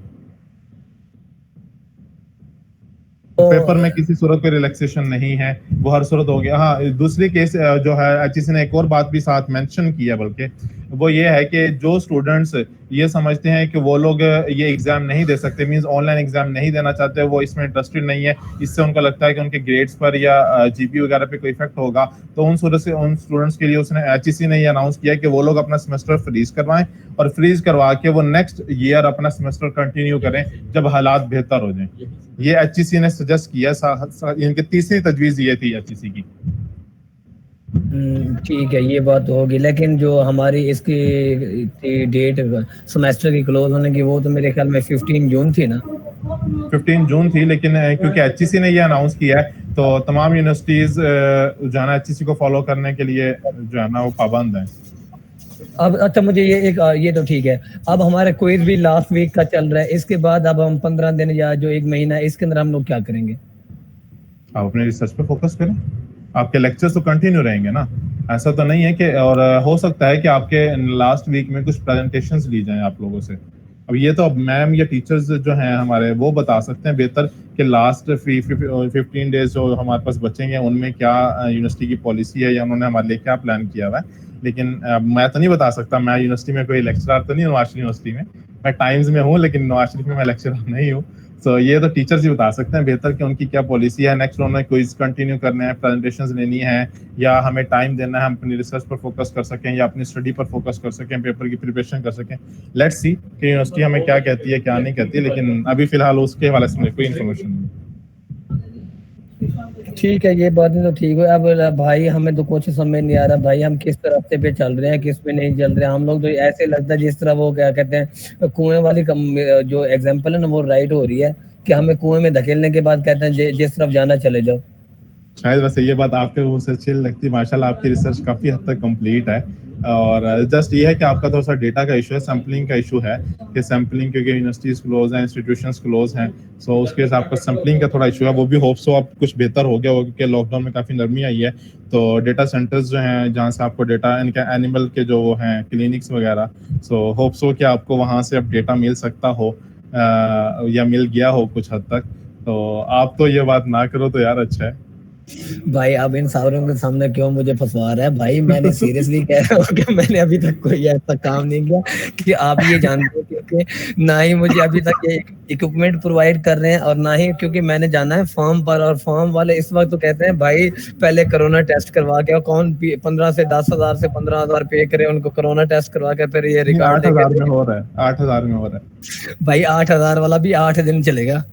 पेपर में किसी सूरत पे रिलैक्सेशन नहीं है, वो हर सूरत हो गया। हाँ, दूसरी केस जो है एचईसी ने एक और बात भी साथ मेंशन की है, बल्कि वो ये है कि जो स्टूडेंट्स ये समझते हैं कि वो लोग ये एग्जाम नहीं दे सकते, मींस ऑनलाइन एग्जाम नहीं देना चाहते, वो इसमें इंटरेस्टेड नहीं है, इससे उनको लगता है कि उनके ग्रेड्स पर या जीपी वगैरह पे कोई इफेक्ट होगा, तो उन सूरत से उन स्टूडेंट्स के लिए उसने एचईसी ने ये अनाउंस किया कि वो लोग अपना सेमेस्टर फ्रीज करवाएं और फ्रीज करवा के वो नेक्स्ट ईयर अपना सेमेस्टर कंटिन्यू करें जब हालात बेहतर हो जाएं। ये एचईसी ने सजेस्ट किया, इनकी तीसरी तजवीज ये थी एचईसी की। ठीक है, ये बात तो होगी। लेकिन जो हमारी इसकी डेट सेमेस्टर की क्लोज होने की वो तो मेरे ख्याल में 15 जून थी ना। 15 जून थी, लेकिन क्योंकि एचईसी ने ये अनाउंस किया है तो तमाम यूनिवर्सिटीज जो है ना एचईसी को फॉलो करने के लिए जो है ना वो पाबंद है। अब अच्छा मुझे ये तो ठीक है, अब हमारा क्विज भी लास्ट वीक का चल रहा है, इसके बाद अब हम 15 दिन या जो 1 महीना इसके अंदर हम लोग क्या करेंगे? आप अपने रिसर्च पे फोकस करें, आपके लेक्चर्स तो कंटिन्यू रहेंगे ना, ऐसा तो नहीं है कि, और हो सकता है कि आपके लास्ट वीक में कुछ प्रेजेंटेशंस ली जाएं आप लोगों से। अब ये तो अब मैम या टीचर्स जो हैं हमारे वो बता सकते हैं बेहतर कि लास्ट 15 डेज जो हमारे पास बचेंगे उनमें क्या यूनिवर्सिटी की पॉलिसी है या उन्होंने हमारे लिए क्या प्लान किया हुआ है। लेकिन मैं तो नहीं बता सकता, मैं यूनिवर्सिटी में कोई लेक्चरर तो नहीं हूँ, नवाज यूनिवर्सिटी में मैं टाइम्स में हूँ लेकिन नवाज शरीफ में मैं लेक्चरर नहीं हूँ। तो ये तो टीचर्स ही बता सकते हैं बेहतर कि उनकी क्या पॉलिसी है, नेक्स्ट उन्होंने क्विज कंटिन्यू करना है, प्रेजेंटेशंस लेनी है, या हमें टाइम देना है हम अपनी रिसर्च पर फोकस कर सकें या अपनी स्टडी पर फोकस कर सकें, पेपर की प्रिपरेशन कर सकें। लेट्स सी कि यूनिवर्सिटी हमें क्या कहती है क्या नहीं कहती है, लेकिन अभी फिलहाल उसके हवाले से मुझे कोई इन्फॉर्मेशन नहीं। ठीक है, ये बातें तो ठीक है। अब भाई हमें तो कुछ समझ नहीं आ रहा भाई, हम किस रास्ते पे चल रहे हैं, किस पे नहीं चल रहे हैं। हम लोग तो ऐसे लगता है जिस तरह वो क्या कहते हैं कुएं वाली जो एग्जांपल है ना वो राइट हो रही है कि हमें कुएं में धकेलने के बाद कहते हैं जिस तरफ जाना चले जाओ। शायद वैसे ये बात आपके मुंह से अच्छी लगती है। माशाल्लाह आपकी रिसर्च काफी हद तक कंप्लीट है, और जस्ट ये है कि आपका थोड़ा सा डेटा का इशू है, सैम्पलिंग का इशू है कि सैम्पलिंग, क्योंकि यूनिवर्सिटीज क्लोज हैं, इंस्टीट्यूशंस क्लोज हैं, सो उसके हिसाब आपका सैम्पलिंग का थोड़ा इशू है। वो भी होप सो अब कुछ बेहतर हो गया हो, क्योंकि लॉकडाउन में काफी नरमी आई है। तो डेटा सेंटर्स जो हैं जहाँ से आपको डेटा इनके एनिमल के जो हैं क्लिनिक्स वगैरह, सो होप सो कि आपको वहाँ से अब डेटा मिल सकता हो, या मिल गया हो कुछ हद तक। तो आप तो ये बात ना करो तो यार अच्छा है भाई अब इन सारों के सामने क्यों मुझे फंसवा रहा है भाई? मैंने सीरियसली कह रहा हूँ कि मैंने अभी तक कोई ऐसा काम नहीं किया कि आप ये जानते हो, क्योंकि ना ही मुझे अभी तक ये इक्विपमेंट प्रोवाइड कर रहे हैं और ना ही क्योंकि मैंने जाना है फॉर्म पर, और फॉर्म वाले इस वक्त तो कहते हैं भाई पहले कोरोना टेस्ट करवा के, कौन 15 से 10,000 से 15,000 पे करे उनको कोरोना टेस्ट करवा के फिर ये रिकॉर्ड 8,000 में हो रहा है, 8,000 में हो रहा है भाई। 8,000 वाला भी 8 दिन चलेगा।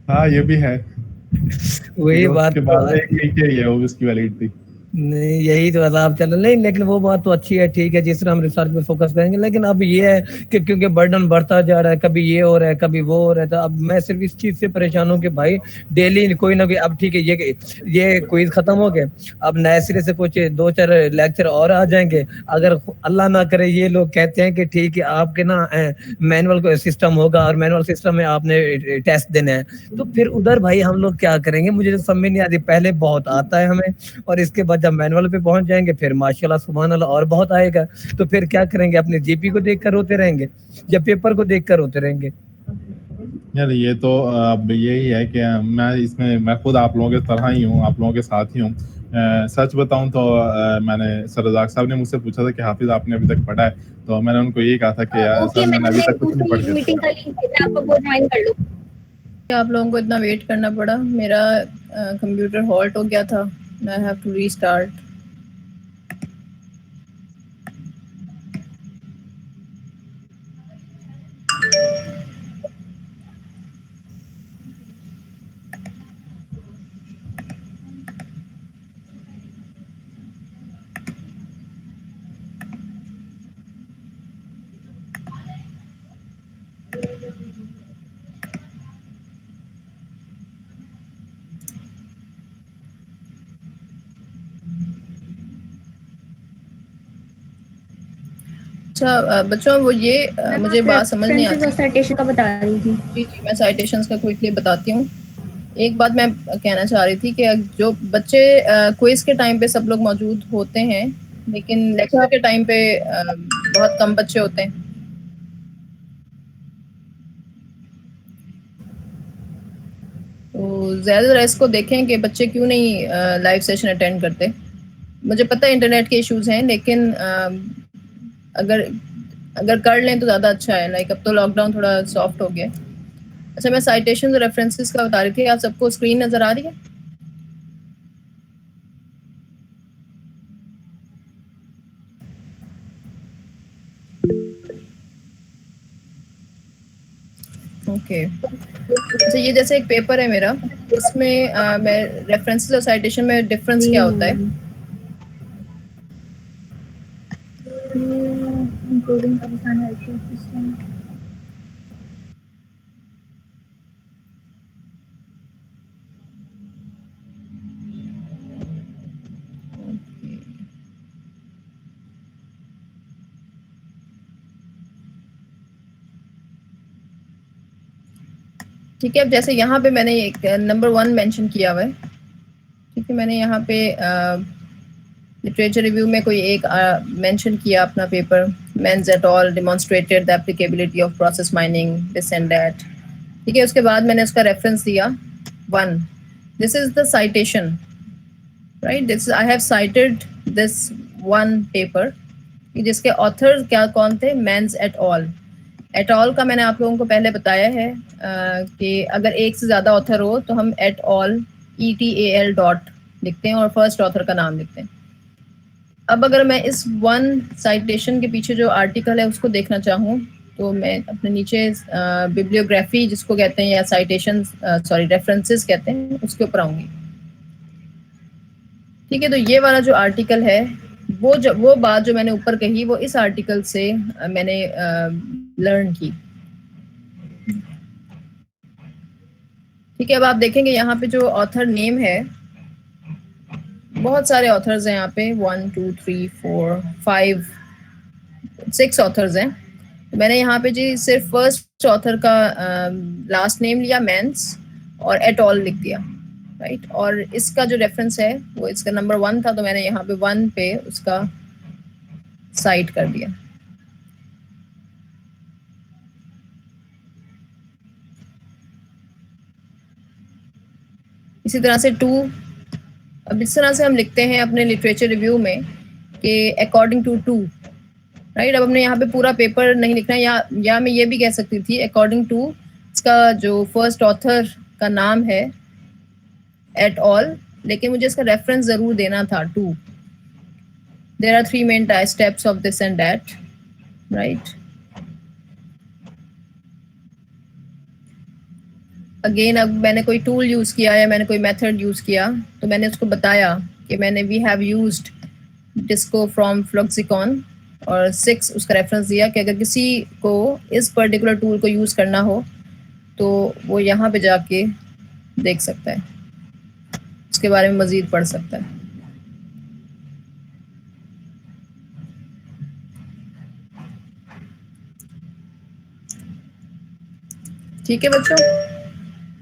हाँ ये भी है, वही बात के बाद एक वीक ही है वो उसकी वैलिडिटी। नहीं, यही तो अदाब चल रहा नहीं, लेकिन वो बात तो अच्छी है, ठीक है, जिस तरह हम रिसर्च पे फोकस करेंगे। लेकिन अब ये है कि क्योंकि बर्डन बढ़ता जा रहा है, कभी ये हो रहा है कभी वो हो रहा है, तो अब मैं सिर्फ इस चीज से परेशान हूँ कि भाई डेली कोई ना कोई, अब ठीक है ये क्विज खत्म हो गए, अब नए सिरे से कुछ 2-4 लेक्चर और आ जाएंगे। अगर अल्लाह ना करे ये लोग कहते हैं कि ठीक है आपके ना मैनुअल सिस्टम होगा और मैनुअल सिस्टम में आपने टेस्ट देना है, तो फिर उधर भाई हम लोग क्या करेंगे? मुझे तो समझ नहीं आती। पहले बहुत आता है हमें और इसके बाद जब मैनुअल पे पहुंच जाएंगे फिर माशाल्लाह सुभान अल्लाह और बहुत आएगा, तो फिर क्या करेंगे? अपने जीपी को देखकर रोते रहेंगे या पेपर को देखकर रोते रहेंगे? यार ये तो अब यही है कि मैं खुद आप लोगों के तरह ही हूँ, आप लोगों के साथ ही हूँ। सच बताऊं तो मैंने सर रज़ाक साहब ने मुझसे पूछा था कि हाफिज आपने अभी तक पढ़ा है, तो मैंने उनको यही कहा था कि यार सर मैंने अभी तक कुछ नहीं पढ़ के मीटिंग का लिंक भेजा, आप वो ज्वाइन कर लो। आप लोगों को इतना वेट करना पड़ा, मेरा कंप्यूटर हॉल्ट हो गया था, आई हैव टू रीस्टार्ट। अच्छा बच्चों वो ये मुझे बात समझ नहीं आती। साइटेशन का बता रही थी। जी जी, मैं साइटेशंस का क्विकली बताती हूँ। एक बात मैं कहना चाह रही थी कि जो बच्चे क्विज के टाइम पे सब लोग मौजूद होते हैं, लेकिन लेक्चर के टाइम पे बहुत कम बच्चे होते हैं। तो ज़्यादातर इसको देखें कि बच्चे क्यों नहीं लाइव सेशन अटेंड करते। मुझे पता है इंटरनेट के इश्यूज हैं, लेकिन अगर कर लें तो ज़्यादा अच्छा है। लाइक अब तो लॉकडाउन थोड़ा सॉफ्ट हो गया। अच्छा मैं साइटेशन और रेफरेंसेस का बता रही थी, आप सबको स्क्रीन नज़र आ रही है? ओके अच्छा, ये जैसे एक पेपर है मेरा, इसमें मैं रेफरेंसेस और साइटेशन में डिफरेंस क्या होता है? Including Pakistan health care system. ठीक है, अब जैसे यहाँ पे मैंने एक नंबर 1 मेंशन किया हुआ है, ठीक है, मैंने यहाँ पे लिटरेचर रिव्यू में कोई एक मेंशन किया अपना paper, Mens et al demonstrated the applicability of process mining this and that. ठीक है, उसके बाद मैंने उसका रेफरेंस दिया 1, this is the citation, right, this I have cited this 1 paper, जिसके ऑथर क्या कौन थे? Mens et al. Et al का मैंने आप लोगों को पहले बताया है कि अगर एक से ज़्यादा ऑथर हो तो हम एट ऑल ETAL डॉट लिखते हैं और फर्स्ट ऑथर का नाम लिखते हैं। अब अगर मैं इस 1 साइटेशन के पीछे जो आर्टिकल है उसको देखना चाहूँ तो मैं अपने नीचे बिब्लियोग्राफी जिसको कहते हैं या साइटेशन रेफरेंसेस कहते हैं उसके ऊपर आऊँगी। ठीक है, तो ये वाला जो आर्टिकल है वो बात जो मैंने ऊपर कही वो इस आर्टिकल से मैंने लर्न की। ठीक है, अब आप देखेंगे यहाँ पे जो ऑथर नेम है, बहुत सारे ऑथर्स हैं यहाँ पे 1 2 3 4 5 6 ऑथर्स हैं। तो मैंने यहाँ पे जी सिर्फ फर्स्ट ऑथर का लास्ट नेम लिया मेंस और एट ऑल लिख दिया, राइट। और इसका जो रेफरेंस है वो इसका नंबर 1 था, तो मैंने यहाँ पे 1 पे उसका साइट कर दिया। इसी तरह से 2, अब इस तरह से हम लिखते हैं अपने लिटरेचर रिव्यू में कि अकॉर्डिंग टू 2, राइट। अब हमने यहाँ पे पूरा पेपर नहीं लिखना है, या मैं ये भी कह सकती थी अकॉर्डिंग टू इसका जो फर्स्ट ऑथर का नाम है एट ऑल, लेकिन मुझे इसका रेफरेंस जरूर देना था 2। There are 3 main steps of this and that, right. Again अब मैंने कोई टूल यूज़ किया या मैंने कोई मेथड यूज़ किया तो मैंने उसको बताया कि मैंने we have used Disco from Fluxicon और 6 उसका रेफरेंस दिया कि अगर किसी को इस पर्टिकुलर टूल को यूज़ करना हो तो वो यहाँ पे जाके देख सकता है, उसके बारे में मज़ीद पढ़ सकता है। ठीक है बच्चों,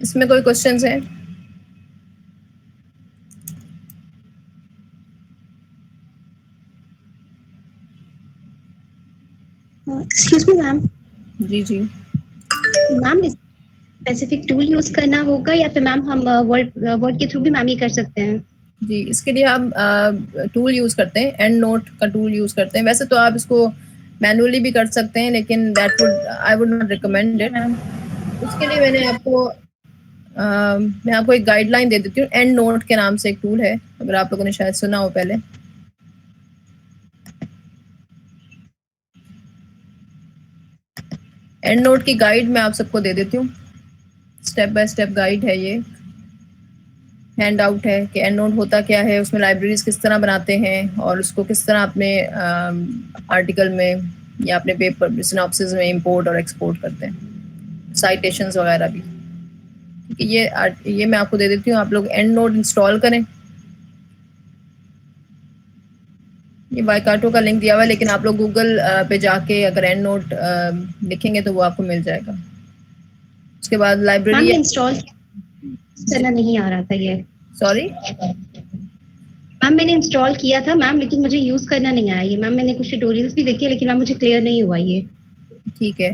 इसमें कोई क्वेश्चंस हैं? Excuse me ma'am. जी जी मैम स्पेसिफिक टूल यूज करना होगा या फिर मैम हम वर्ड के थ्रू भी मैम ये कर सकते हैं? जी, इसके लिए हम टूल यूज़ करते हैं, एंड नोट का टूल यूज़ करते हैं। वैसे तो आप इसको मैनुअली भी कर सकते हैं, लेकिन that would I would not recommend it. उसके लिए मैं आपको एक गाइडलाइन दे देती हूँ। एंड नोट के नाम से एक टूल है, अगर आप लोगों ने शायद सुना हो पहले। एंड नोट की गाइड मैं आप सबको दे देती हूँ, स्टेप बाय स्टेप गाइड है ये, हैंड आउट है कि एंड नोट होता क्या है, उसमें लाइब्रेरीज किस तरह बनाते हैं और उसको किस तरह अपने आर्टिकल में या अपने पेपर सिनॉप्सिस में इंपोर्ट और एक्सपोर्ट करते हैं, साइटेशंस वगैरह भी। ठीक है, ये मैं आपको दे देती हूँ, आप लोग एंड नोट इंस्टॉल करें। ये वाईकाटो का लिंक दिया हुआ है, लेकिन आप लोग गूगल पे जाके अगर एंड नोट लिखेंगे तो वो आपको मिल जाएगा। उसके बाद लाइब्रेरी इंस्टॉल करना नहीं आ रहा था ये। सॉरी मैम मैंने इंस्टॉल किया था मैम, लेकिन मुझे यूज करना नहीं आया ये। मैम मैंने कुछ ट्यूटोरियल्स भी देखे लेकिन मैम मुझे क्लियर नहीं हुआ ये। ठीक है,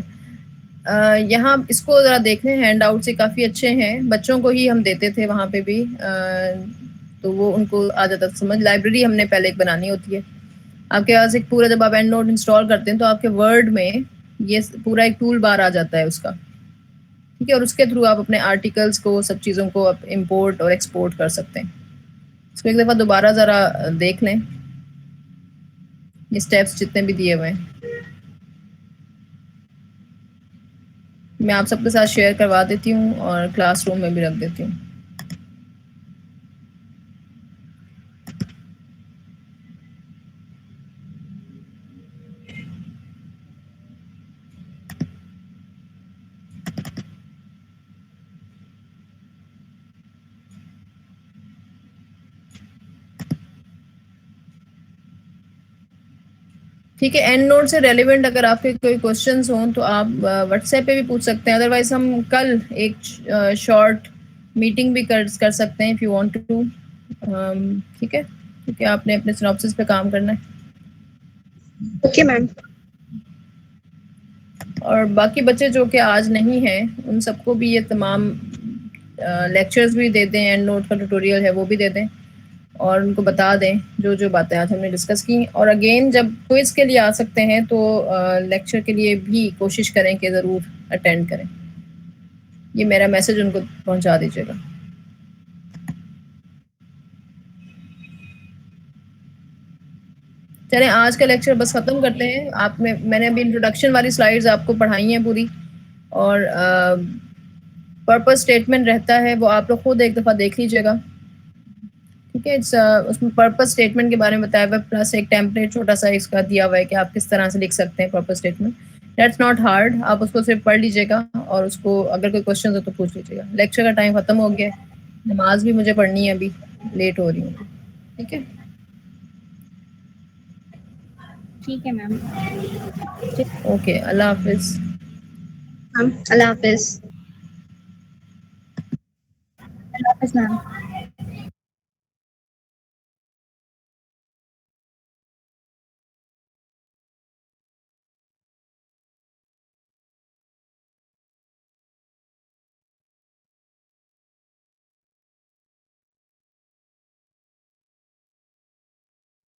यहाँ इसको ज़रा देख लें, हैंड आउट से काफ़ी अच्छे हैं, बच्चों को ही हम देते थे वहाँ पे भी, तो वो उनको आ जाता समझ। लाइब्रेरी हमने पहले एक बनानी होती है आपके पास एक पूरा, जब आप एंड नोट इंस्टॉल करते हैं तो आपके वर्ड में ये पूरा एक टूल बार आ जाता है उसका। ठीक है, और उसके थ्रू आप अपने आर्टिकल्स को, सब चीज़ों को आप इंपोर्ट और एक्सपोर्ट कर सकते हैं। इसको एक दफ़ा दोबारा ज़रा देख लें, ये स्टेप्स जितने भी दिए हुए हैं मैं आप सबके साथ शेयर करवा देती हूँ और क्लासरूम में भी रख देती हूँ। ठीक है, एंड नोट से रेलिवेंट अगर आपके कोई क्वेश्चंस हों तो आप व्हाट्सएप पे भी पूछ सकते हैं, अदरवाइज हम कल एक शॉर्ट मीटिंग भी कर सकते हैं इफ़ यू वांट टू। ठीक है, क्योंकि आपने अपने सिनॉप्सिस पे काम करना है। Okay ma'am. और बाकी बच्चे जो कि आज नहीं हैं उन सबको भी ये तमाम लेक्चर्स भी दे दें, एंड नोट का ट्यूटोरियल है वो भी दे दें और उनको बता दें जो जो बातें आज हमने डिस्कस की। और अगेन जब क्विज़ के लिए आ सकते हैं तो लेक्चर के लिए भी कोशिश करें कि ज़रूर अटेंड करें। ये मेरा मैसेज उनको पहुंचा दीजिएगा। चलें आज का लेक्चर बस ख़त्म करते हैं। मैंने अभी इंट्रोडक्शन वाली स्लाइड्स आपको पढ़ाई हैं पूरी, और पर्पस स्टेटमेंट रहता है वो आप लोग खुद एक दफ़ा देख लीजिएगा, ठीक है। उसमें पर्पस स्टेटमेंट के बारे में बताया हुआ है, प्लस एक टेम्पलेट छोटा सा इसका दिया हुआ है कि आप किस तरह से लिख सकते हैं purpose statement. That's not hard, आप उसको सिर्फ पढ़ लीजिएगा और उसको अगर कोई क्वेश्चन हो तो पूछ लीजिएगा। लेक्चर का टाइम ख़त्म हो गया है, नमाज भी मुझे पढ़नी है, अभी लेट हो रही हूँ, ठीक है। ठीक है मैम। ओके, अल्लाह हाफिज़। अल्लाह हाफिज। अल्लाह हाफिज़ मैम।